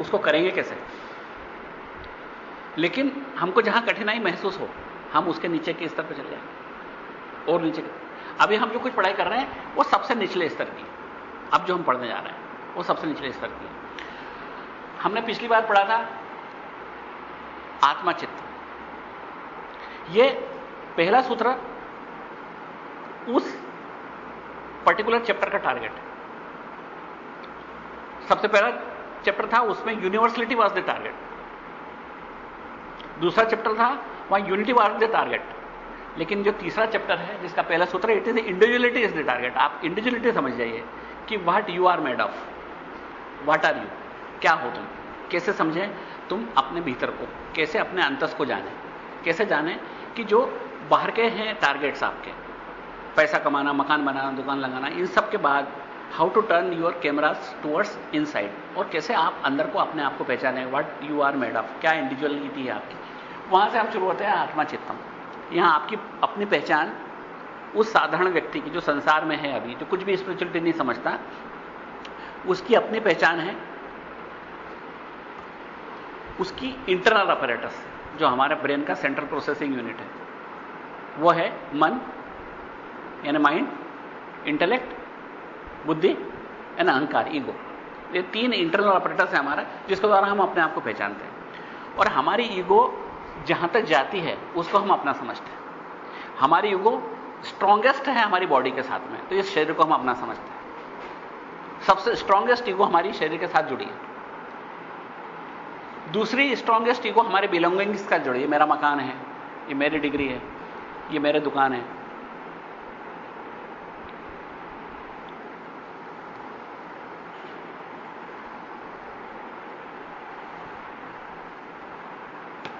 उसको करेंगे कैसे, लेकिन हमको जहां कठिनाई महसूस हो हम उसके नीचे के स्तर पर चले जाएंगे और नीचे। अभी हम जो कुछ पढ़ाई कर रहे हैं वो सबसे निचले स्तर की, अब जो हम पढ़ने जा रहे हैं वो सबसे निचले स्तर की। हमने पिछली बार पढ़ा था आत्मा चित्त। ये पहला सूत्र उस पर्टिकुलर चैप्टर का टारगेट है। सबसे पहला चैप्टर था, उसमें यूनिवर्सलिटी वाज द टारगेट। दूसरा चैप्टर था, वहां यूनिटी वाज द टारगेट। लेकिन जो तीसरा चैप्टर है जिसका पहला सूत्र है, it is individuality is the target. आप इंडिविजुअलिटी समझ जाइए कि what you are made of, what are you, क्या हो तुम, कैसे समझें तुम अपने भीतर को, कैसे अपने अंतस को जाने, कैसे जाने कि जो बाहर के हैं टारगेट्स आपके, पैसा कमाना, मकान बनाना, दुकान लगाना, इन सब के बाद how to turn your cameras towards inside, और कैसे आप अंदर को अपने आप को पहचाने, what you are made of, क्या इंडिविजुअलिटी है आपकी। वहां से हम शुरू होते हैं आत्मा चित्तम। यहां आपकी अपनी पहचान उस साधारण व्यक्ति की जो संसार में है अभी, जो कुछ भी स्पिरिचुअलिटी नहीं समझता, उसकी अपनी पहचान है उसकी इंटरनल अपैरेटस, जो हमारे ब्रेन का सेंट्रल प्रोसेसिंग यूनिट है, वो है मन यानी माइंड, इंटेलेक्ट बुद्धि एंड अहंकार, ईगो। ये तीन इंटरनल ऑपरेटर्स है हमारा, जिसके द्वारा हम अपने आप को पहचानते हैं। और हमारी ईगो जहां तक जाती है उसको हम अपना समझते हैं। हमारी ईगो स्ट्रांगेस्ट है हमारी बॉडी के साथ में, तो इस शरीर को हम अपना समझते हैं। सबसे स्ट्रांगेस्ट ईगो हमारी शरीर के साथ जुड़ी है। दूसरी स्ट्रांगेस्ट ईगो हमारे बिलोंगिंग्स के साथ जुड़ी है। मेरा मकान है, ये मेरी डिग्री है, ये मेरे दुकान है।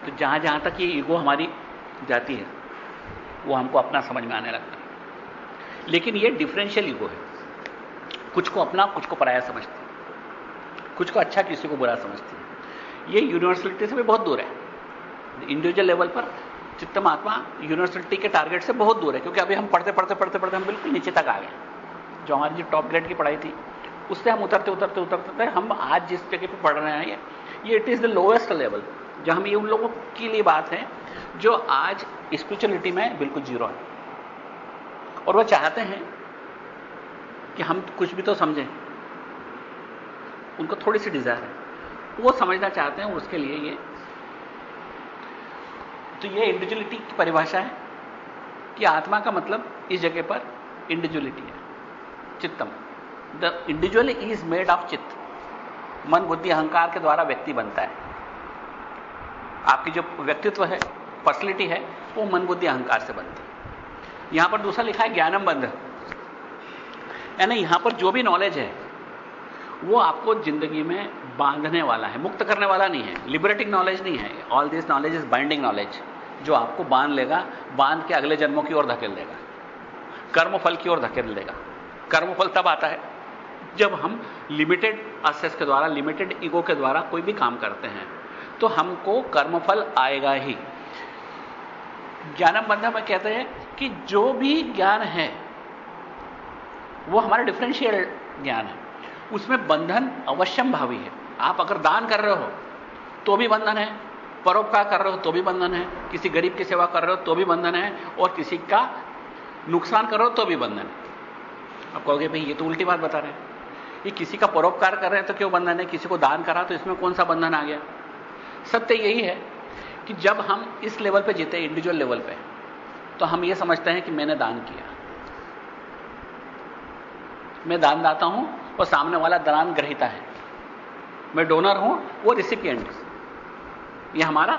तो जहां जहां तक ये ईगो हमारी जाती है वो हमको अपना समझ में आने लगता है। लेकिन ये डिफरेंशियल ईगो है, कुछ को अपना कुछ को पराया समझती है, कुछ को अच्छा किसी को बुरा समझती है। ये यूनिवर्सलिटी से भी बहुत दूर है। इंडिविजुअल लेवल पर चित्तम आत्मा यूनिवर्सलिटी के टारगेट से बहुत दूर है, क्योंकि अभी हम पढ़ते पढ़ते पढ़ते पढ़ते हम बिल्कुल नीचे तक आ गए। जो हमारी जो टॉप ग्रेड की पढ़ाई थी उससे हम उतरते उतरते उतरते हम आज जिस जगह पर पढ़ रहे हैं ये it is the lowest level. जहां ये उन लोगों के लिए बात है जो आज स्पिरिचुअलिटी में बिल्कुल जीरो है, और वो चाहते हैं कि हम कुछ भी तो समझें। उनको थोड़ी सी डिजायर है, वो समझना चाहते हैं, उसके लिए ये। तो ये इंडिविजुअलिटी की परिभाषा है कि आत्मा का मतलब इस जगह पर इंडिविजुअलिटी है, चित्तम। The individual is made of चित्त। मन बुद्धि अहंकार के द्वारा व्यक्ति बनता है। आपकी जो व्यक्तित्व है, पर्सनैलिटी है, वो मन बुद्धि अहंकार से बनती है। यहां पर दूसरा लिखा है ज्ञानम बंध, यानी यहां पर जो भी नॉलेज है वो आपको जिंदगी में बांधने वाला है, मुक्त करने वाला नहीं है। लिबरेटिंग नॉलेज नहीं है। All this knowledge is binding knowledge, जो आपको बांध लेगा, बांध के अगले जन्मों की ओर धकेल देगा, कर्मफल की ओर धकेल देगा। कर्मफल तब आता है जब हम लिमिटेड असेस के द्वारा, लिमिटेड ईगो के द्वारा कोई भी काम करते हैं, तो हमको कर्मफल आएगा ही। ज्ञानम बंधन में कहते हैं कि जो भी ज्ञान है वो हमारा डिफरेंशियल ज्ञान है, उसमें बंधन अवश्यम भावी है। आप अगर दान कर रहे हो तो भी बंधन है, परोपकार कर रहे हो तो भी बंधन है, किसी गरीब की सेवा कर रहे हो तो भी बंधन है, और किसी का नुकसान कर रहे हो तो भी बंधन है। आप कहोगे भाई ये तो उल्टी बात बता रहे हैं, ये किसी का परोपकार कर रहे हैं तो क्यों बंधन है, किसी को दान करा तो इसमें कौन सा बंधन आ गया। सत्य यही है कि जब हम इस लेवल पे जीते, इंडिविजुअल लेवल पे, तो हम ये समझते हैं कि मैंने दान किया, मैं दानदाता हूं और सामने वाला दान ग्रहीता है, मैं डोनर हूं, वो रिसिपिएंट। ये हमारा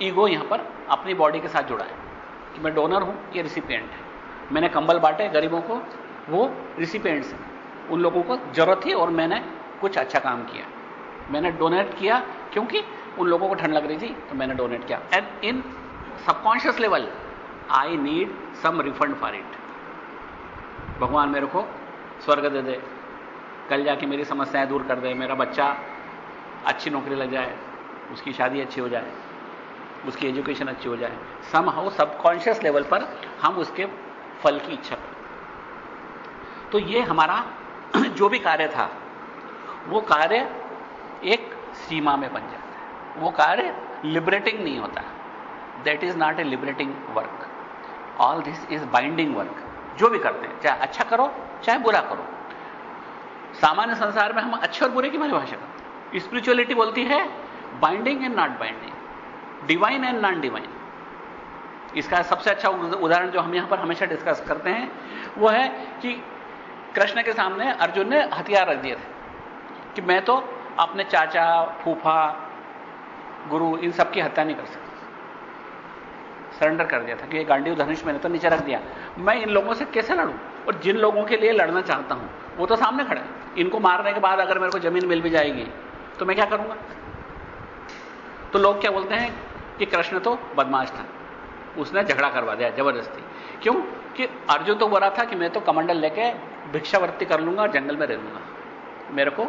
ईगो यहां पर अपनी बॉडी के साथ जुड़ा है कि मैं डोनर हूं, ये रिसिपिएंट है। मैंने कंबल बांटे गरीबों को, वो रिसिपिएंट्स हैं, उन लोगों को जरूरत थी और मैंने कुछ अच्छा काम किया, मैंने डोनेट किया क्योंकि उन लोगों को ठंड लग रही थी तो मैंने डोनेट किया। And in subconscious level I need some refund for it. भगवान मेरे को स्वर्ग दे दे, कल जाके मेरी समस्याएं दूर कर दे, मेरा बच्चा अच्छी नौकरी लग जाए, उसकी शादी अच्छी हो जाए, उसकी एजुकेशन अच्छी हो जाए, समहाउ सबकॉन्शियस लेवल पर हम उसके फल की इच्छा करते। तो ये हमारा जो भी कार्य था वो कार्य एक सीमा में बन जाता है, वो कार्य लिबरेटिंग नहीं होता। That is not a liberating work, all this is binding work. जो भी करते हैं, चाहे अच्छा करो चाहे बुरा करो, सामान्य संसार में हम अच्छे और बुरे की परिभाषा करते हैं। स्पिरिचुअलिटी बोलती है binding and not binding, divine and non divine. इसका सबसे अच्छा उदाहरण जो हम यहां पर हमेशा डिस्कस करते हैं वो है कि कृष्ण के सामने अर्जुन ने हथियार रख दिए थे कि मैं तो अपने चाचा, फूफा, गुरु इन सब की हत्या नहीं कर सकता। सरेंडर कर दिया था कि ये गांडीव धनुष मैंने तो नीचे रख दिया, मैं इन लोगों से कैसे लड़ूं? और जिन लोगों के लिए लड़ना चाहता हूं वो तो सामने खड़े हैं। इनको मारने के बाद अगर मेरे को जमीन मिल भी जाएगी तो मैं क्या करूंगा? तो लोग क्या बोलते हैं कि कृष्ण तो बदमाश था, उसने झगड़ा करवा दिया जबरदस्ती। क्यों? कि अर्जुन तो बोल रहा था कि मैं तो कमंडल लेके भिक्षावृत्ति कर लूंगा और जंगल में रह लूंगा, मेरे को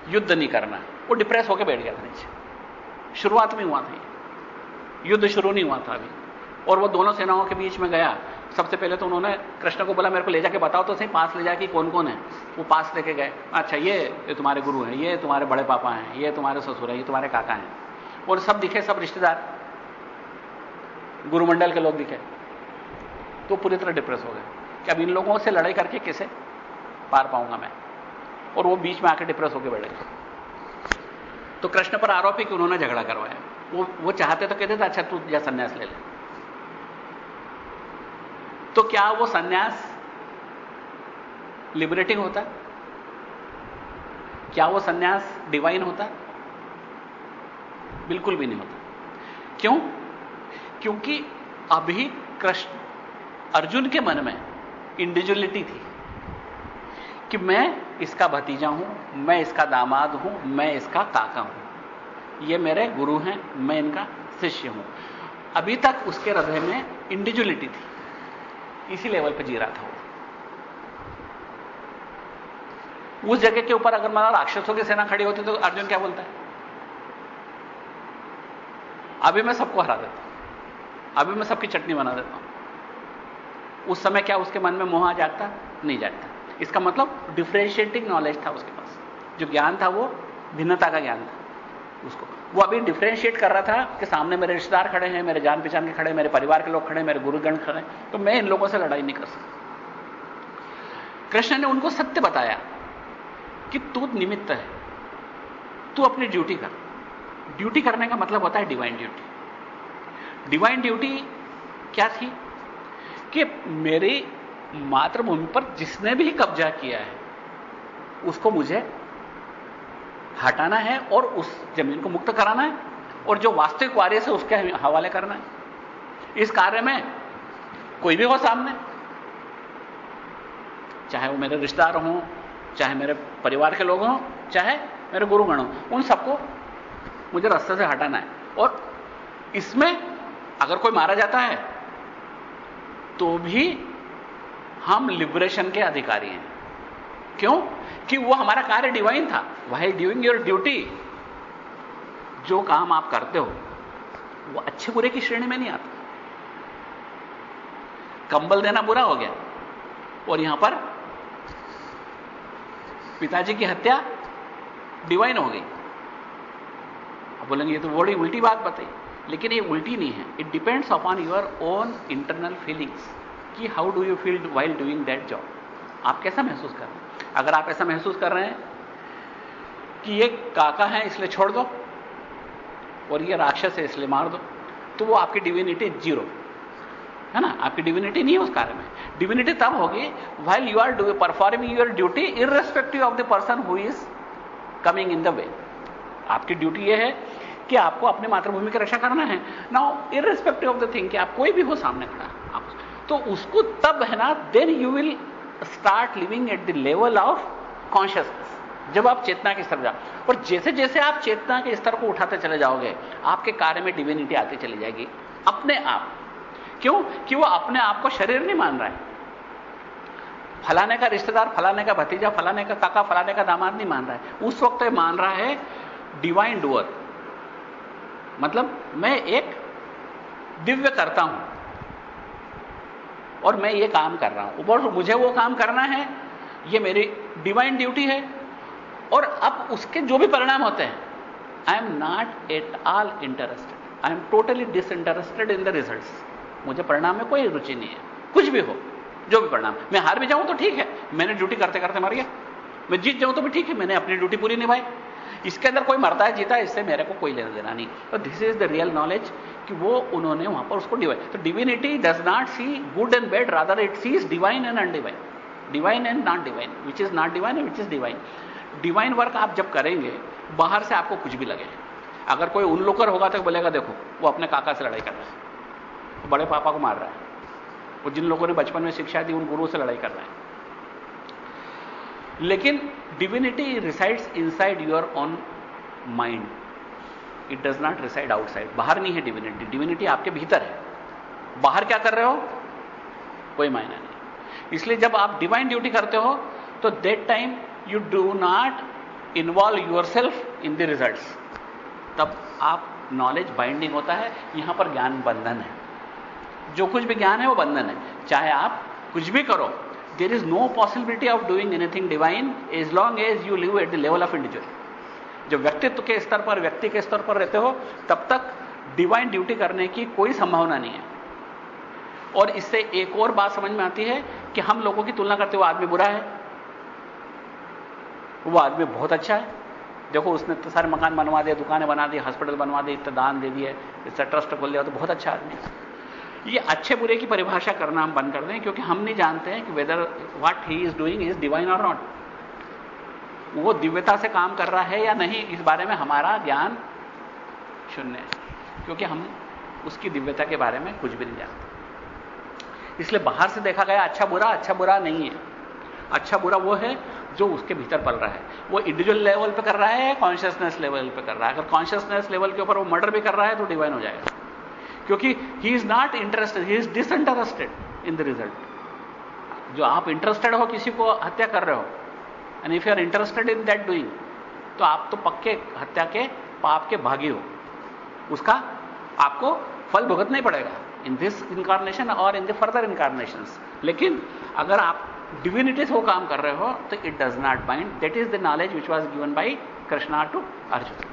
युद्ध नहीं करना। वो डिप्रेस होकर बैठ गया था नीचे। शुरुआत में हुआ था, युद्ध शुरू नहीं हुआ था अभी। और वो दोनों सेनाओं के बीच में गया। सबसे पहले तो उन्होंने कृष्ण को बोला मेरे को ले जाके बताओ तो सही, पास ले जाके कौन कौन है। वो पास लेके गए, अच्छा ये तुम्हारे गुरु हैं, ये तुम्हारे बड़े पापा हैं, ये तुम्हारे ससुर हैं, ये तुम्हारे काका हैं। और सब दिखे, सब रिश्तेदार, गुरुमंडल के लोग दिखे। तो पूरी तरह डिप्रेस हो गए कि अब इन लोगों से लड़ाई करके कैसे पार पाऊंगा मैं। और वो बीच में आकर डिप्रेस होकर बैठे। तो कृष्ण पर आरोप है कि उन्होंने झगड़ा करवाया। वो चाहते तो कहते थे अच्छा तू जा संन्यास ले ले। तो क्या वो संन्यास लिबरेटिंग होता? क्या वो संन्यास डिवाइन होता? बिल्कुल भी नहीं होता। क्यों? क्योंकि अभी कृष्ण अर्जुन के मन में इंडिविजुअलिटी थी कि मैं इसका भतीजा हूं, मैं इसका दामाद हूं, मैं इसका काका हूं, ये मेरे गुरु हैं, मैं इनका शिष्य हूं। अभी तक उसके हृदय में इंडिविजुअलिटी थी, इसी लेवल पर जी रहा था वो। उस जगह के ऊपर अगर माना राक्षसों की सेना खड़ी होती तो अर्जुन क्या बोलता है? अभी मैं सबको हरा देता हूं, अभी मैं सबकी चटनी बना देता हूं। उस समय क्या उसके मन में मोह आ जाता? नहीं जाता। इसका मतलब डिफरेंशिएटिंग नॉलेज था उसके पास। जो ज्ञान था वो भिन्नता का ज्ञान था उसको। वो अभी डिफरेंशिएट कर रहा था कि सामने मेरे रिश्तेदार खड़े हैं, मेरे जान पहचान के खड़े, मेरे परिवार के लोग खड़े, मेरे गुरुगण खड़े, तो मैं इन लोगों से लड़ाई नहीं कर सकता। कृष्ण ने उनको सत्य बताया कि तू निमित्त है, तू अपनी ड्यूटी कर। ड्यूटी करने का मतलब होता है डिवाइन ड्यूटी। डिवाइन ड्यूटी क्या थी? कि मेरी मातृभूमि पर जिसने भी कब्जा किया है उसको मुझे हटाना है और उस जमीन को मुक्त कराना है, और जो वास्तविक वारिस है उसके हवाले करना है। इस कार्य में कोई भी हो सामने, चाहे वो मेरे रिश्तेदार हों, चाहे मेरे परिवार के लोग हों, चाहे मेरे गुरुगण हों, उन सबको मुझे रास्ते से हटाना है। और इसमें अगर कोई मारा जाता है तो भी हम लिबरेशन के अधिकारी हैं। क्यों? कि वो हमारा कार्य डिवाइन था। व्हाइल डूइंग योर ड्यूटी, जो काम आप करते हो वो अच्छे बुरे की श्रेणी में नहीं आता। कंबल देना बुरा हो गया और यहां पर पिताजी की हत्या डिवाइन हो गई। अब बोलेंगे ये तो बड़ी उल्टी बात बताई, लेकिन ये उल्टी नहीं है। It depends upon your own internal feelings कि how do you feel while doing that job. आप कैसा महसूस कर रहे हैं? अगर आप ऐसा महसूस कर रहे हैं कि ये काका है इसलिए छोड़ दो और ये राक्षस है इसलिए मार दो, तो वो आपकी डिविनिटी जीरो है ना, आपकी डिविनिटी नहीं है उस कार्य में। डिविनिटी तब होगी while you are performing your duty irrespective of the person who is coming in the way. आपकी ड्यूटी यह है कि आपको अपनी मातृभूमि की रक्षा करना है। Now irrespective of the thing कि आप कोई भी हो सामने खड़ा आप, तो उसको तब है ना, then you will start living at the level of consciousness. जब आप चेतना के स्तर जाओ, और जैसे जैसे आप चेतना के स्तर को उठाते चले जाओगे आपके कार्य में डिविनिटी आती चली जाएगी अपने आप। क्यों? कि वो अपने आप को शरीर नहीं मान रहा है। फलाने का रिश्तेदार, फलाने का भतीजा, फलाने का काका, फलाने का दामाद नहीं मान रहा है। उस वक्त तो मान रहा है डिवाइन डूअर, मतलब मैं एक दिव्य करता हूं और मैं ये काम कर रहा हूं और मुझे वो काम करना है, ये मेरी डिवाइन ड्यूटी है। और अब उसके जो भी परिणाम होते हैं, I am not at all interested, I am totally disinterested in the results. मुझे परिणाम में कोई रुचि नहीं है, कुछ भी हो, जो भी परिणाम। मैं हार भी जाऊं तो ठीक है, मैंने ड्यूटी करते करते मर गया। मैं जीत जाऊं तो भी ठीक है, मैंने अपनी ड्यूटी पूरी निभाई। इसके अंदर कोई मरता है जीता है, इससे मेरे को कोई लेना देना नहीं। तो this is the real knowledge कि वो उन्होंने वहां पर उसको डिवाइन। तो divinity does not see good and bad, rather it sees divine and undivine, divine and not divine, which is not divine and which is divine. Divine work आप जब करेंगे, बाहर से आपको कुछ भी लगे, अगर कोई उनलुकर होगा तो बोलेगा देखो वो अपने काका से लड़ाई कर रहा है, तो बड़े पापा को मार रहा है, वो जिन लोगों ने बचपन में शिक्षा दी उन गुरु से लड़ाई कर रहा है। लेकिन divinity resides inside your own mind, it does not reside outside. बाहर नहीं है डिविनिटी, डिविनिटी आपके भीतर है। बाहर क्या कर रहे हो कोई मायना नहीं। इसलिए जब आप डिवाइन ड्यूटी करते हो तो that time you do not involve yourself in the results, तब आप नॉलेज बाइंडिंग होता है। यहां पर ज्ञान बंधन है, जो कुछ भी ज्ञान है वो बंधन है। चाहे आप कुछ भी करो, there is no possibility of doing anything divine as long as you live at the level of individual. जब व्यक्तित्व के स्तर पर, व्यक्ति के स्तर पर रहते हो, तब तक डिवाइन ड्यूटी करने की कोई संभावना नहीं है। और इससे एक और बात समझ में आती है कि हम लोगों की तुलना करते हुए आदमी बुरा है, वो आदमी बहुत अच्छा है। देखो उसने तो सारे मकान बनवा दिए, दुकानें बना दी, हॉस्पिटल बनवा दिए, इतना दान दे दिए, इससे ट्रस्ट खोल दिया, तो बहुत अच्छा आदमी है। ये अच्छे बुरे की परिभाषा करना हम बंद कर दें, क्योंकि हम नहीं जानते हैं कि whether what he is doing is divine और नॉट। वो दिव्यता से काम कर रहा है या नहीं, इस बारे में हमारा ज्ञान शून्य है, क्योंकि हम उसकी दिव्यता के बारे में कुछ भी नहीं जानते। इसलिए बाहर से देखा गया अच्छा बुरा नहीं है। अच्छा बुरा वो है जो उसके भीतर पल रहा है। वो इंडिविजुअल लेवल पे कर रहा है, कॉन्शियसनेस लेवल पे कर रहा है। अगर कॉन्शियसनेस लेवल के ऊपर वो मर्डर भी कर रहा है तो डिवाइन हो जाएगा, क्योंकि ही is not interested, he is disinterested in the result. जो आप इंटरेस्टेड हो, किसी को हत्या कर रहे हो, and if you are interested in that doing, तो आप तो पक्के हत्या के पाप के भागी हो। उसका आपको फल भुगतना ही पड़ेगा इन दिस इनकारनेशन और इन द फर्दर इनकारनेशंस। लेकिन अगर आप डिविनिटी से वो काम कर रहे हो तो it does not bind. That is the knowledge which was given by Krishna to Arjun.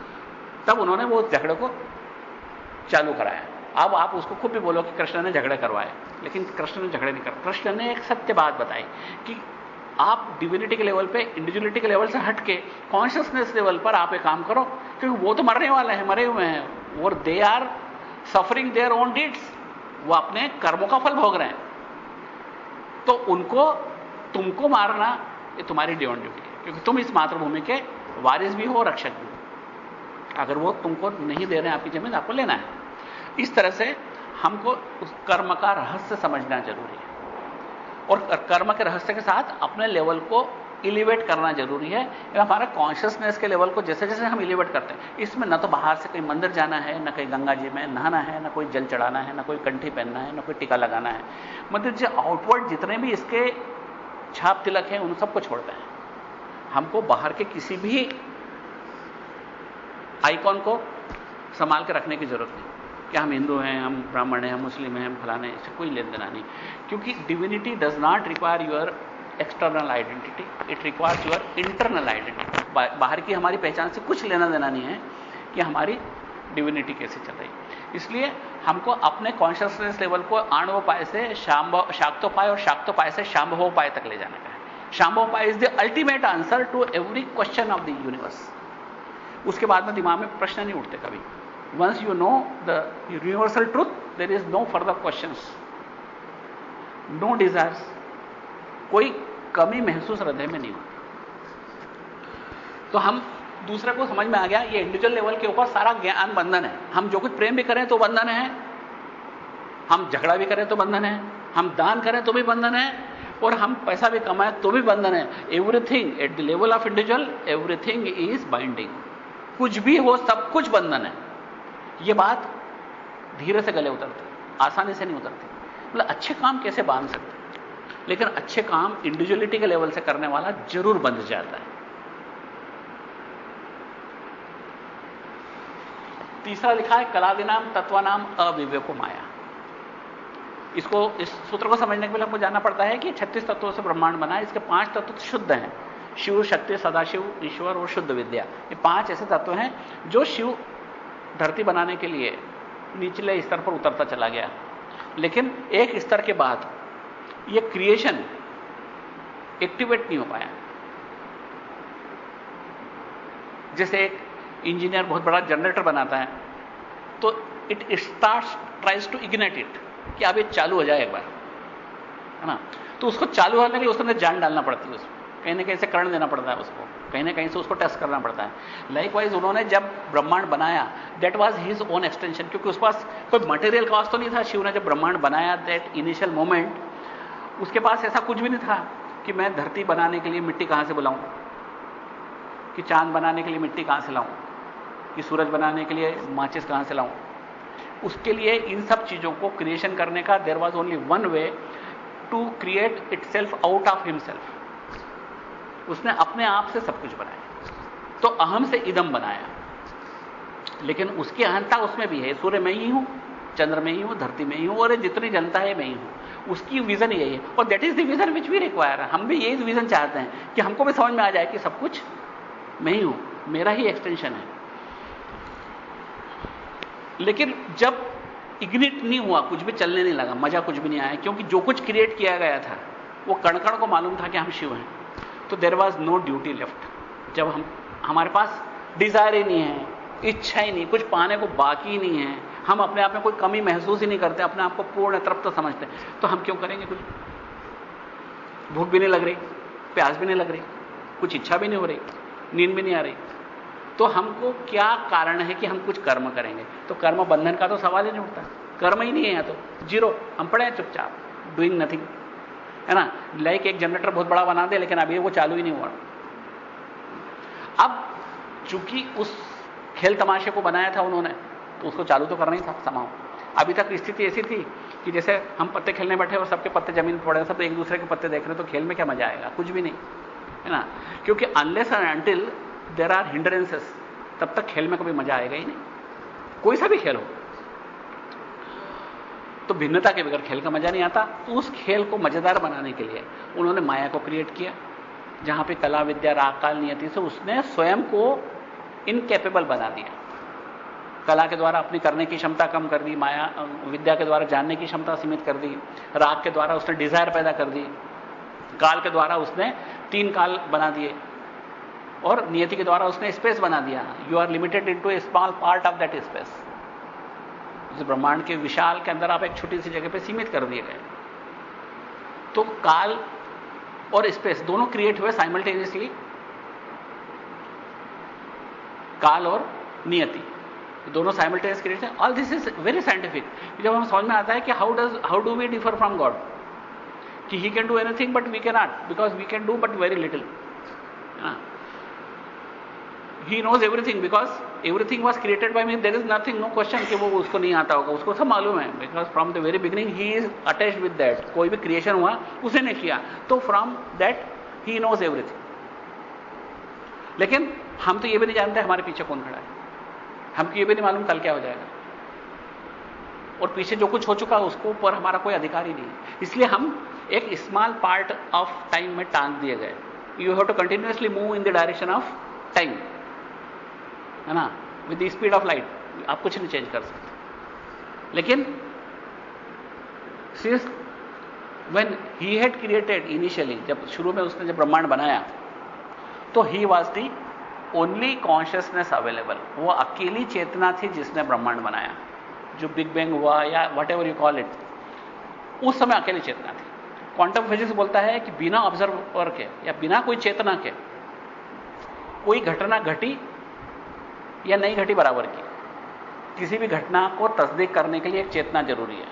तब उन्होंने वो झगड़े को चालू कराया। अब आप उसको खुद भी बोलो कि कृष्ण ने झगड़े करवाए, लेकिन कृष्ण ने झगड़े नहीं कर। कृष्ण ने एक सत्य बात बताई कि आप डिविनिटी के लेवल पे, इंडिविजुअलिटी के लेवल से हटके कॉन्शियसनेस लेवल पर आप एक काम करो, क्योंकि वो तो मरने वाले हैं, मरे हुए हैं, और they are suffering their own deeds. वो अपने कर्मों का फल भोग रहे हैं, तो उनको तुमको मारना ये तुम्हारी डिवाइन ड्यूटी है, क्योंकि तुम इस मातृभूमि के वारिस भी हो, रक्षक भी हो। अगर वो तुमको नहीं दे रहे हैं आपकी जमीन, आपको लेना है। इस तरह से हमको उस कर्म का रहस्य समझना जरूरी है, और कर्म के रहस्य के साथ अपने लेवल को एलिवेट करना जरूरी है। हमारा कॉन्शियसनेस के लेवल को जैसे जैसे हम एलिवेट करते हैं, इसमें न तो बाहर से कहीं मंदिर जाना है, न कहीं गंगा जी में नहाना है, न कोई जल चढ़ाना है, न कोई कंठी पहनना है, न कोई टीका लगाना है। मतलब जो आउटवर्ड जितने भी इसके छाप तिलक हैं, उन सबको छोड़ते हैं। हमको बाहर के किसी भी आइकॉन को संभाल के रखने की जरूरत नहीं कि हम हिंदू हैं, हम ब्राह्मण हैं, हम मुस्लिम हैं, हम फलाने, इससे कोई लेन देना नहीं। क्योंकि divinity does not require your external identity, it requires your internal identity. बाहर की हमारी पहचान से कुछ लेना देना नहीं है कि हमारी डिविनिटी कैसे चल रही। इसलिए हमको अपने कॉन्शियसनेस लेवल को आणवोपाय से शाक्तोपाय और शाक्तोपाय से शांभवोपाय तक ले जाने का है। शांभवोपाय is the ultimate answer to every question of the universe. उसके बाद में दिमाग में प्रश्न नहीं उठते कभी। Once you know the universal truth, there is no further questions, no desires, कोई कमी महसूस हृदय में नहीं होती। तो हम दूसरे को समझ में आ गया, ये इंडिविजुअल लेवल के ऊपर सारा ज्ञान बंधन है। हम जो कुछ प्रेम भी करें तो बंधन है, हम झगड़ा भी करें तो बंधन है, हम दान करें तो भी बंधन है, और हम पैसा भी कमाएं तो भी बंधन है। Everything at the level of individual, everything is binding. कुछ भी हो, सब कुछ बंधन है। यह बात धीरे से गले उतरती, आसानी से नहीं उतरती। मतलब अच्छे काम कैसे बांध सकते, लेकिन अच्छे काम इंडिविजुअलिटी के लेवल से करने वाला जरूर बंध जाता है। तीसरा लिखा है कलादिनाम तत्वानाम अविवेको माया। इस सूत्र को समझने के लिए हमको जानना पड़ता है कि 36 तत्वों से ब्रह्मांड बना है। इसके 5 तत्व शुद्ध हैं, शिव, शक्ति, सदाशिव, ईश्वर और शुद्ध विद्या। ये 5 ऐसे तत्व हैं जो शिव धरती बनाने के लिए निचले स्तर पर उतरता चला गया, लेकिन एक स्तर के बाद ये क्रिएशन एक्टिवेट नहीं हो पाया। जैसे एक इंजीनियर बहुत बड़ा जनरेटर बनाता है तो it starts tries to ignite it, कि अब ये चालू हो जाए एक बार, है ना। तो उसको चालू होने के लिए उसमें जान डालना पड़ती है, उसको कहीं ना कहीं से करंट देना पड़ता है, उसको कहीं ना कहीं से उसको टेस्ट करना पड़ता है। लाइकवाइज उन्होंने जब ब्रह्मांड बनाया that was his own extension, क्योंकि उसके पास कोई मटेरियल कॉस्ट तो नहीं था। शिव ने जब ब्रह्मांड बनाया दैट इनिशियल मोमेंट उसके पास ऐसा कुछ भी नहीं था कि मैं धरती बनाने के लिए मिट्टी कहां से बुलाऊं, कि चांद बनाने के लिए मिट्टी कहां से लाऊं, कि सूरज बनाने के लिए माचिस कहां से लाऊं। उसके लिए इन सब चीजों को क्रिएशन करने का there was only one way to create itself out of himself. उसने अपने आप से सब कुछ बनाया, तो अहम से इदम बनाया, लेकिन उसकी अहंता उसमें भी है। सूर्य में ही हूं, चंद्र में ही हूं, धरती में ही हूं, और ये जितनी जनता है मैं ही हूं। उसकी विजन यही है, और that is the vision which we require. हम भी यही विजन चाहते हैं कि हमको भी समझ में आ जाए कि सब कुछ मैं ही हूं, मेरा ही एक्सटेंशन है। लेकिन जब इग्निट नहीं हुआ, कुछ भी चलने नहीं लगा, मजा कुछ भी नहीं आया, क्योंकि जो कुछ क्रिएट किया गया था वो कण कण को मालूम था कि हम शिव हैं। तो there was no duty left. जब हमारे पास डिजायर ही नहीं है, इच्छा ही नहीं, कुछ पाने को बाकी नहीं है, हम अपने आप में कोई कमी महसूस ही नहीं करते, अपने आप को पूर्ण तृप्त समझते, तो हम क्यों करेंगे कुछ? भूख भी नहीं लग रही, प्यास भी नहीं लग रही, कुछ इच्छा भी नहीं हो रही, नींद भी नहीं आ रही, तो हमको क्या कारण है कि हम कुछ कर्म करेंगे? तो कर्म बंधन का तो सवाल ही नहीं उठता, कर्म ही नहीं है, तो जीरो, हम पड़े हैं चुपचाप, डूइंग नथिंग, है ना। लाइक एक जनरेटर बहुत बड़ा बना दे, लेकिन अभी वो चालू ही नहीं हुआ। अब चूंकि उस खेल तमाशे को बनाया था उन्होंने, तो उसको चालू तो करना ही था समाओ। अभी तक स्थिति ऐसी थी कि जैसे हम पत्ते खेलने बैठे और सबके पत्ते जमीन पर पड़े, सब एक दूसरे के पत्ते देख रहे, तो खेल में क्या मजा आएगा? कुछ भी नहीं, है ना। क्योंकि unless and until there are hindrances, तब तक खेल में कभी मजा आएगा ही नहीं, कोई सा भी खेल हो। तो भिन्नता के बगैर खेल का मजा नहीं आता। तो उस खेल को मजेदार बनाने के लिए उन्होंने माया को क्रिएट किया, जहां पे कला, विद्या, राग, काल, नियति से उसने स्वयं को इनकेपेबल बना दिया। कला के द्वारा अपनी करने की क्षमता कम कर दी, माया विद्या के द्वारा जानने की क्षमता सीमित कर दी, राग के द्वारा उसने डिजायर पैदा कर दी, काल के द्वारा उसने 3 काल बना दिए, और नियति के द्वारा उसने स्पेस बना दिया। You are limited into a small part of that space. इस ब्रह्मांड के विशाल के अंदर आप एक छोटी सी जगह पे सीमित कर दिए गए। तो काल और स्पेस दोनों क्रिएट हुए साइमल्टेनियसली, काल और नियति दोनों साइमल्टेनियस क्रिएट हैं। All this is very scientific. जब हमें समझ में आता है कि how do we differ from God, कि he can do anything but we can not, because we can do but very little. He knows everything because everything was created by me. There is nothing, no question कि वो उसको नहीं आता होगा, उसको सब मालूम है, because from the very beginning he is attached with that. कोई भी क्रिएशन हुआ उसे नहीं किया, तो from that he knows everything. लेकिन हम तो ये भी नहीं जानते हमारे पीछे कौन खड़ा है, हमको ये भी नहीं मालूम कल क्या हो जाएगा, और पीछे जो कुछ हो चुका है उसको ऊपर हमारा कोई अधिकार ही नहीं है। इसलिए हम एक स्मॉल पार्ट ऑफ टाइम में टांग दिए गए। You have to continuously move in the direction of time, है ना, with the speed of light. आप कुछ नहीं चेंज कर सकते। लेकिन since when he had created initially, जब शुरू में उसने जब ब्रह्मांड बनाया, तो he was the only consciousness available. वो अकेली चेतना थी जिसने ब्रह्मांड बनाया। जो बिग बैंग हुआ या what ever you call it, उस समय अकेली चेतना थी। क्वांटम फिजिक्स बोलता है कि बिना ऑब्जर्वर के या बिना कोई चेतना के कोई घटना घटी या नहीं घटी बराबर की, किसी भी घटना को तस्दीक करने के लिए एक चेतना जरूरी है।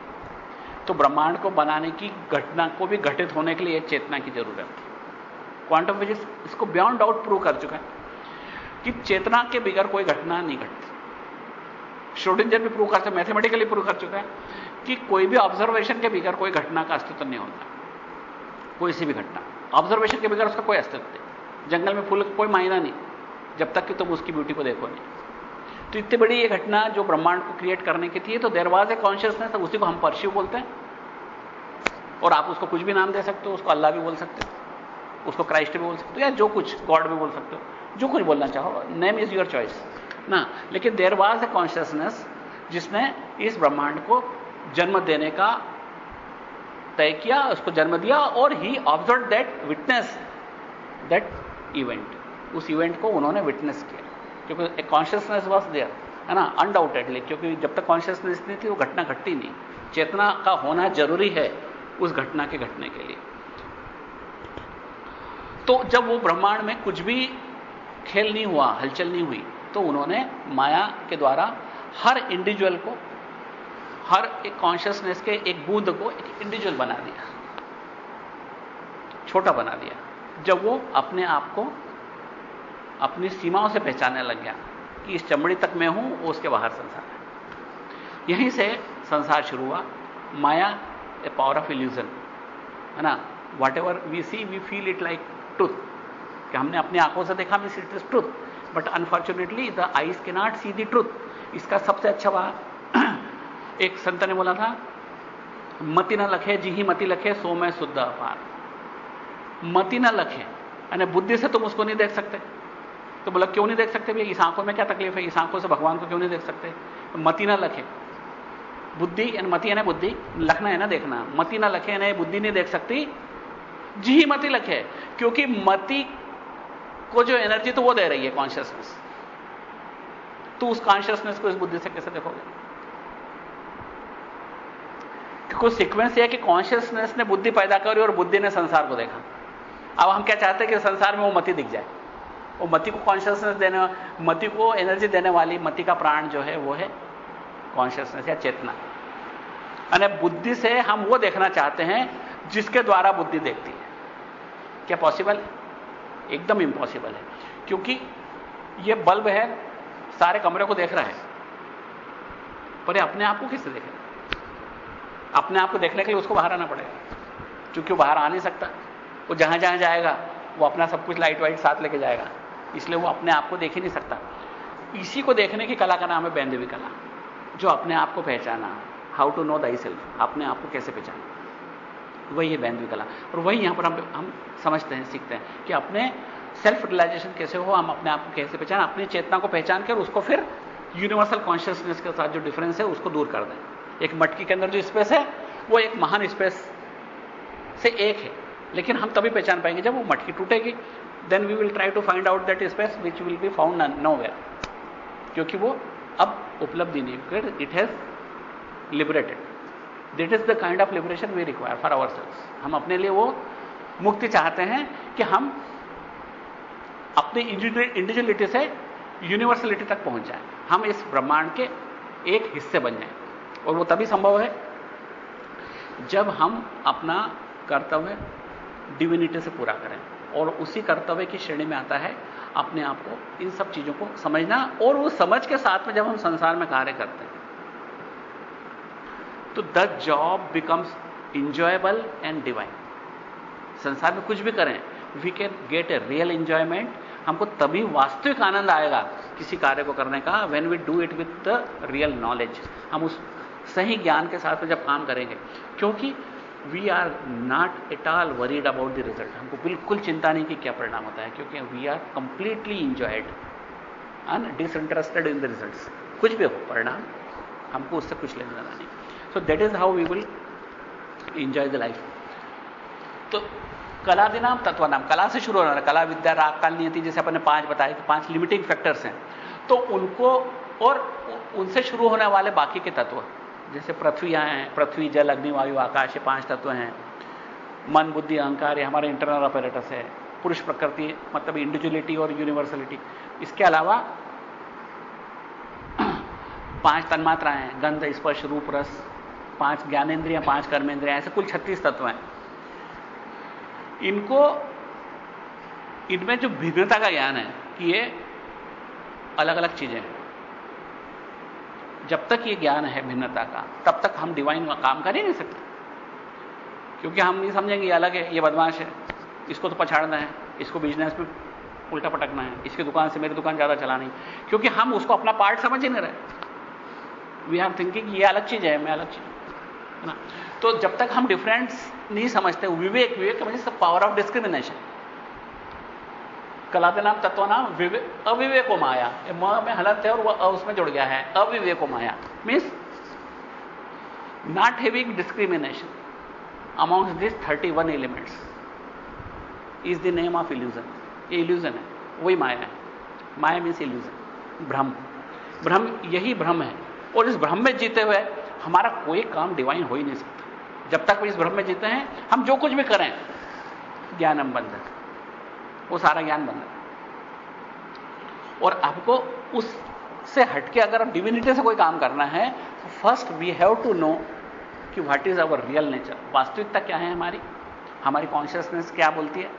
तो ब्रह्मांड को बनाने की घटना को भी घटित होने के लिए एक चेतना की जरूरत थी। क्वांटम फिजिक्स इसको बियॉन्ड डाउट प्रूव कर चुका है कि चेतना के बगैर कोई घटना नहीं घटती। श्रोडिंजर भी प्रूव करते, मैथमेटिकली प्रूव कर चुका है कि कोई भी ऑब्जर्वेशन के बगैर कोई घटना का अस्तित्व नहीं होता। कोई सी भी घटना, ऑब्जर्वेशन के बगैर उसका कोई अस्तित्व नहीं। जंगल में फूल का कोई मायना नहीं जब तक कि तुम उसकी ब्यूटी को देखो नहीं। तो इतनी बड़ी ये घटना जो ब्रह्मांड को क्रिएट करने की थी, तो देयर वाज ए कॉन्शियसनेस, उसी को हम परस्यू बोलते हैं। और आप उसको कुछ भी नाम दे सकते हो, उसको अल्लाह भी बोल सकते हो, उसको क्राइस्ट भी बोल सकते हो, या जो कुछ गॉड भी बोल सकते हो, जो कुछ बोलना चाहो, नेम इज योर चॉइस ना। लेकिन देयर वाज ए कॉन्शियसनेस जिसने इस ब्रह्मांड को जन्म देने का तय किया, उसको जन्म दिया, और he observe that, witness that event, उस इवेंट को उन्होंने विटनेस किया, क्योंकि एक कॉन्शियसनेस वाज देयर, है ना, अनडाउटेडली। क्योंकि जब तक कॉन्शियसनेस नहीं थी वो घटना घटती नहीं। चेतना का होना जरूरी है उस घटना के घटने के लिए। तो जब वो ब्रह्मांड में कुछ भी खेल नहीं हुआ, हलचल नहीं हुई, तो उन्होंने माया के द्वारा हर इंडिविजुअल को, हर एक कॉन्शियसनेस के एक बूंद को एक इंडिविजुअल बना दिया, छोटा बना दिया। जब वो अपने आप को अपनी सीमाओं से पहचानने लग गया कि इस चमड़ी तक मैं हूं, वो उसके बाहर संसार है। यहीं से संसार शुरू हुआ। Maya a power of illusion, है ना। Whatever we see we feel it like truth, कि हमने अपनी आंखों से देखा, we see it is truth, but unfortunately the eyes can not see the truth. इसका सबसे अच्छा बात एक संत ने बोला था, मति न लखे जी ही मति लखे सो मैं शुद्ध अपार। मति न लखे यानी बुद्धि से तुम उसको नहीं देख सकते। तो बोला क्यों नहीं देख सकते भैया, इस आंखों में क्या तकलीफ है, इस आंखों से भगवान को क्यों नहीं देख सकते। तो मति न लखे, बुद्धि यानी मति है ना, बुद्धि लखना है ना, देखना। मति न लखे यानी बुद्धि नहीं देख सकती, जी ही मति लखे, क्योंकि मति को जो एनर्जी तो वो दे रही है कॉन्शियसनेस, तो उस कॉन्शियसनेस को इस बुद्धि से कैसे देखोगे। क्योंकि सीक्वेंस यह है कि कॉन्शियसनेस ने बुद्धि पैदा करी और बुद्धि ने संसार को देखा। अब हम क्या चाहते हैं कि संसार में वो मति दिख जाए। वो मति को कॉन्शियसनेस देने, मति को एनर्जी देने वाली, मति का प्राण जो है वो है कॉन्शियसनेस या चेतना। और बुद्धि से हम वो देखना चाहते हैं जिसके द्वारा बुद्धि देखती है। क्या पॉसिबल है? एकदम इम्पॉसिबल है, क्योंकि ये बल्ब है, सारे कमरे को देख रहा है, पर ये अपने आप को किससे देखेगा? अपने आप को देखने के लिए उसको बाहर आना पड़ेगा, क्योंकि वो बाहर आ नहीं सकता। वो जहां जहां जाएगा वो अपना सब कुछ लाइट वाइट साथ लेके जाएगा, इसलिए वो अपने आप को देख ही नहीं सकता। इसी को देखने की कला का नाम है बैंधवी कला, जो अपने आप को पहचाना, how to know thy self, अपने आप को कैसे पहचाना, वही है बैंधवी कला। और वही यहां पर हम समझते हैं, सीखते हैं कि अपने सेल्फ रियलाइजेशन कैसे हो, हम अपने आप को कैसे पहचान, अपनी चेतना को पहचान कर उसको फिर यूनिवर्सल कॉन्शियसनेस के साथ जो डिफरेंस है उसको दूर कर दें। एक मटकी के अंदर जो स्पेस है वो एक महान स्पेस से एक है, लेकिन हम तभी पहचान पाएंगे जब वो मटकी टूटेगी। Then we will try to find out that space which will be found nowhere, क्योंकि वो अब उपलब्धि नहीं, it has liberated. That is the kind of liberation we require for ourselves. हम अपने लिए वो मुक्ति चाहते हैं कि हम अपनी इंडिविजुअलिटी से यूनिवर्सलिटी तक पहुंच जाएं, हम इस ब्रह्मांड के एक हिस्से बन जाएं। और वो तभी संभव है जब हम अपना कर्तव्य डिविनिटी से पूरा करें। और उसी कर्तव्य की श्रेणी में आता है अपने आप को इन सब चीजों को समझना, और वो समझ के साथ में जब हम संसार में कार्य करते हैं तो the job becomes enjoyable and divine. संसार में कुछ भी करें, we can get a real enjoyment. हमको तभी वास्तविक आनंद आएगा किसी कार्य को करने का, when we do it with the real knowledge. हम उस सही ज्ञान के साथ में जब काम करेंगे, क्योंकि we are not at all worried about the result. हमको बिल्कुल चिंता नहीं कि क्या परिणाम होता है, क्योंकि we are completely enjoyed and disinterested in the results. कुछ भी हो परिणाम, हमको उससे कुछ लेना देना नहीं। So that is how we will enjoy the life. तो कलादिनाम तत्वनाम, कला से शुरू होना है। कला, विद्या, राग, काल, नियति, जैसे अपन ने 5 बताए कि 5 लिमिटिंग फैक्टर्स हैं, तो उनको और उनसे शुरू होने वाले बाकी के तत्व, जैसे पृथ्वियां हैं, पृथ्वी, जल, अग्नि, वायु, आकाश, ये 5 तत्व हैं। मन, बुद्धि, अहंकार, ये हमारे इंटरनल अपैरेटस है। पुरुष प्रकृति मतलब इंडिविजुअलिटी और यूनिवर्सलिटी। इसके अलावा 5 तन्मात्राएं हैं, गंध, स्पर्श, रूप, रस, 5 ज्ञानेंद्रियां, 5 कर्मेंद्रियां, ऐसे कुल 36 तत्व हैं। इनमें जो भिन्नता का ज्ञान है कि ये अलग अलग चीजें हैं, जब तक ये ज्ञान है भिन्नता का, तब तक हम डिवाइन का काम कर ही नहीं सकते, क्योंकि हम नहीं समझेंगे ये अलग है, ये बदमाश है, इसको तो पछाड़ना है, इसको बिजनेस में उल्टा पटकना है, इसकी दुकान से मेरी दुकान ज्यादा चलानी, क्योंकि हम उसको अपना पार्ट समझ ही नहीं रहे। वी आर थिंकिंग ये अलग चीज है, मैं अलग चीज है ना। तो जब तक हम डिफरेंस नहीं समझते, विवेक, विवेक मतलब पावर ऑफ डिस्क्रिमिनेशन, कलाते नाम तत्व नाम अविवेको माया, म में हलत है और वह उसमें जुड़ गया है, अविवेको माया means not having discrimination amongst this 31 elements is the name of illusion. ये इल्यूजन है, वही माया है। माया मीन्स इल्यूजन, भ्रम। भ्रम, यही भ्रम है, और इस भ्रम में जीते हुए हमारा कोई काम डिवाइन हो ही नहीं सकता। जब तक इस भ्रम में जीते हैं, हम जो कुछ भी करें ज्ञानम बंध, वो सारा ज्ञान बंध है। और आपको उससे हटके अगर डिविनिटी से कोई काम करना है, तो first we have to know कि what is our real nature, वास्तविकता क्या है हमारी, हमारी कॉन्शियसनेस क्या बोलती है।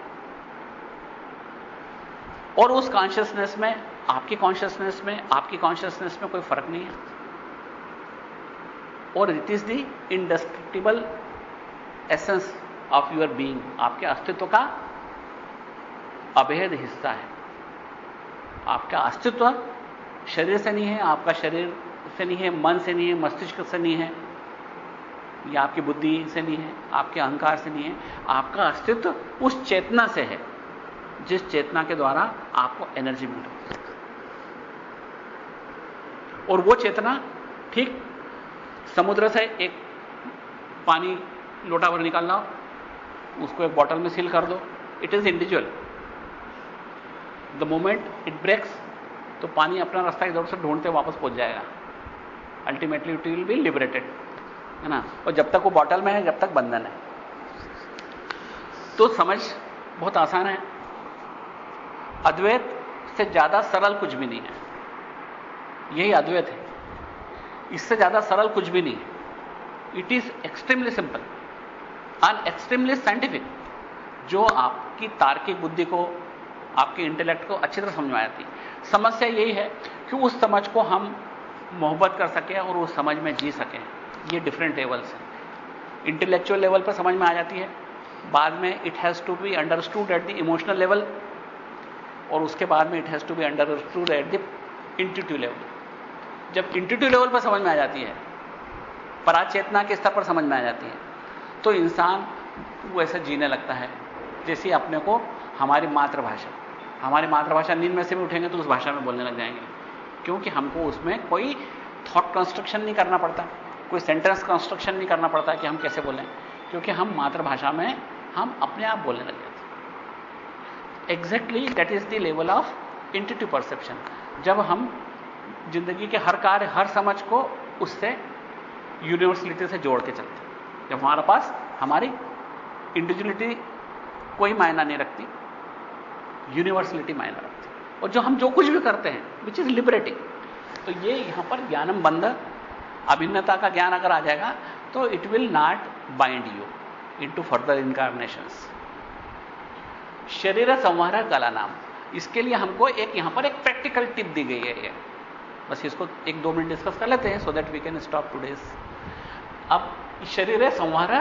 और उस कॉन्शियसनेस में, आपकी कॉन्शियसनेस में, आपकी कॉन्शियसनेस में कोई फर्क नहीं है, और it is the इंडेस्ट्रक्टिबल essence of your being, आपके अस्तित्व का अभेद हिस्सा है। आपका अस्तित्व शरीर से नहीं है, आपका शरीर से नहीं है, मन से नहीं है, मस्तिष्क से नहीं है, या आपकी बुद्धि से नहीं है, आपके अहंकार से नहीं है। आपका अस्तित्व उस चेतना से है जिस चेतना के द्वारा आपको एनर्जी मिल रही है। और वो चेतना ठीक समुद्र से एक पानी लोटा भर निकाल लाओ, उसको एक बॉटल में सील कर दो, it is individual. The moment it breaks, तो पानी अपना रास्ता इधर से ढूंढते वापस पहुंच जाएगा, ultimately it will B liberated, है ना। और जब तक वो बॉटल में है, जब तक बंधन है। तो समझ बहुत आसान है, अद्वैत से ज्यादा सरल कुछ भी नहीं है, यही अद्वैत है, इससे ज्यादा सरल कुछ भी नहीं है। It is extremely simple and extremely scientific, जो आपकी तार्किक बुद्धि को, आपके इंटेलेक्ट को अच्छी तरह समझ में आती है। समस्या यही है कि उस समझ को हम मोहब्बत कर सकें और उस समझ में जी सकें। ये डिफरेंट लेवल्स हैं। इंटेलेक्चुअल लेवल पर समझ में आ जाती है, बाद में it has to be understood at the emotional level, और उसके बाद में it has to be understood at the intuitive level. जब इंट्यूटिव लेवल पर समझ में आ जाती है, पराचेतना के स्तर पर समझ में आ जाती है, तो इंसान वैसे जीने लगता है जैसे अपने को हमारी मातृभाषा नींद में से भी उठेंगे तो उस भाषा में बोलने लग जाएंगे, क्योंकि हमको उसमें कोई थॉट कंस्ट्रक्शन नहीं करना पड़ता, कोई सेंटेंस कंस्ट्रक्शन नहीं करना पड़ता कि हम कैसे बोलें, क्योंकि हम मातृभाषा में हम अपने आप बोलने लग जाते हैं। Exactly that is the level of intuitive perception, जब हम जिंदगी के हर कार्य, हर समझ को उससे यूनिवर्सलिटी से जोड़ के चलते हैं। जब हमारे पास हमारी इंडिविजुअलिटी कोई मायना नहीं रखती, यूनिवर्सलिटी मायना रखती है, और जो हम जो कुछ भी करते हैं विच इज लिबरेटिंग। तो ये यहां पर ज्ञानम बंध, अभिन्नता का ज्ञान अगर आ जाएगा तो it will not bind you into further incarnations. शरीर संहार कला नाम, इसके लिए हमको एक यहां पर एक प्रैक्टिकल टिप दी गई है। ये बस इसको 1-2 मिनट डिस्कस कर लेते हैं so that we can stop today's. अब शरीर संहार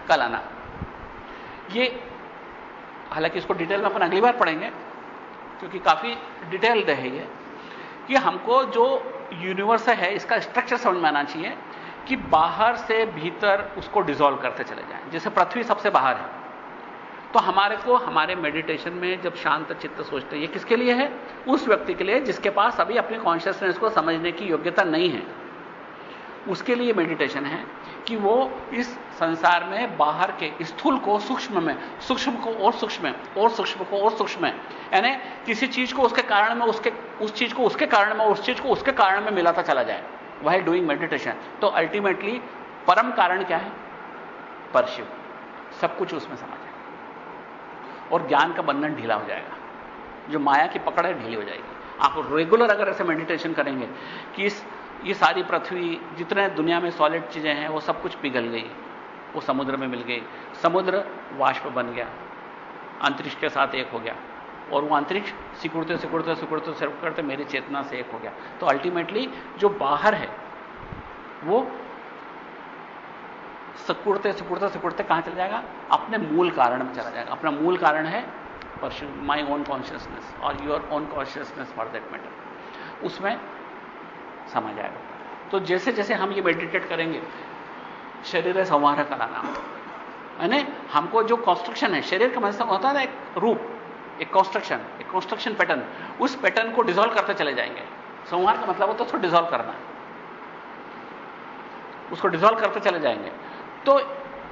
कला नाम, ये हालांकि इसको डिटेल में अपन अगली बार पढ़ेंगे क्योंकि काफी डिटेल्ड है ये, कि हमको जो यूनिवर्स है इसका स्ट्रक्चर समझ में आना चाहिए कि बाहर से भीतर उसको डिसॉल्व करते चले जाएं। जैसे पृथ्वी सबसे बाहर है, तो हमारे को हमारे मेडिटेशन में जब शांत चित्त सोचते हैं, ये किसके लिए है? उस व्यक्ति के लिए जिसके पास अभी अपनी कॉन्शियसनेस को समझने की योग्यता नहीं है। उसके लिए मेडिटेशन है कि वो इस संसार में बाहर के स्थूल को सूक्ष्म में, सूक्ष्म को और सूक्ष्म में, और सूक्ष्म को और सूक्ष्म में, यानी किसी चीज को उसके कारण में, उस चीज को उसके कारण में, उस चीज को उसके कारण में मिलाता चला जाए व्हाइल डूइंग मेडिटेशन। तो अल्टीमेटली परम कारण क्या है? परशिव। सब कुछ उसमें समा जाएगा और ज्ञान का बंधन ढीला हो जाएगा, जो माया की पकड़ है ढीली हो जाएगी। आप रेगुलर अगर ऐसे मेडिटेशन करेंगे कि ये सारी पृथ्वी, जितने दुनिया में सॉलिड चीजें हैं, वो सब कुछ पिघल गई, वो समुद्र में मिल गई, समुद्र वाष्प बन गया, अंतरिक्ष के साथ एक हो गया, और वो अंतरिक्ष सिकुड़ते सिकुड़ते सिकुड़ते सिकुड़ते मेरी चेतना से एक हो गया। तो अल्टीमेटली जो बाहर है वो सिकुड़ते सिकुड़ते सिकुड़ते कहां चला जाएगा? अपने मूल कारण में चला जाएगा। अपना मूल कारण है माई ओन कॉन्शियसनेस और your own consciousness for that matter, उसमें समा जाएगा। तो जैसे जैसे हम ये मेडिटेट करेंगे, शरीर संवार कला नाम, यानी हमको जो कॉन्स्ट्रक्शन है, शरीर का मतलब होता है ना एक रूप, एक कॉन्स्ट्रक्शन पैटर्न, उस पैटर्न को डिसॉल्व करते चले जाएंगे। संहार का मतलब होता है उसको डिसॉल्व करना, उसको डिसॉल्व करते चले जाएंगे। तो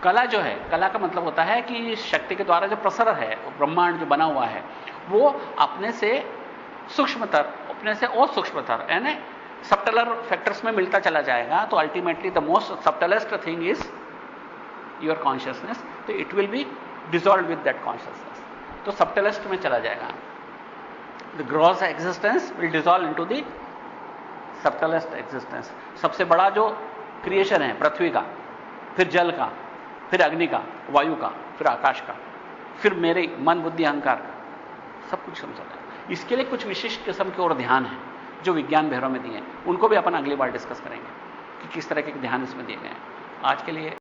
कला जो है, कला का मतलब होता है कि शक्ति के द्वारा जो प्रसरण है, ब्रह्मांड जो बना हुआ है, वो अपने से सूक्ष्मतर, अपने से और सूक्ष्मतर, यानी सबटलर फैक्टर्स में मिलता चला जाएगा। तो ultimately the most subtlest thing is your consciousness, तो it will be dissolve with that consciousness, तो सबटलेस्ट में चला जाएगा। The gross existence will dissolve into the subtlest existence. सबसे बड़ा जो क्रिएशन है पृथ्वी का, फिर जल का, फिर अग्नि का, वायु का, फिर आकाश का, फिर मेरे मन बुद्धि अहंकार का, सब कुछ समझा जाएगा। इसके लिए कुछ विशिष्ट किस्म के और ध्यान है जो विज्ञान भैरव में दिए हैं, उनको भी अपन अगली बार डिस्कस करेंगे कि किस तरह के ध्यान इसमें दिए गए हैं। आज के लिए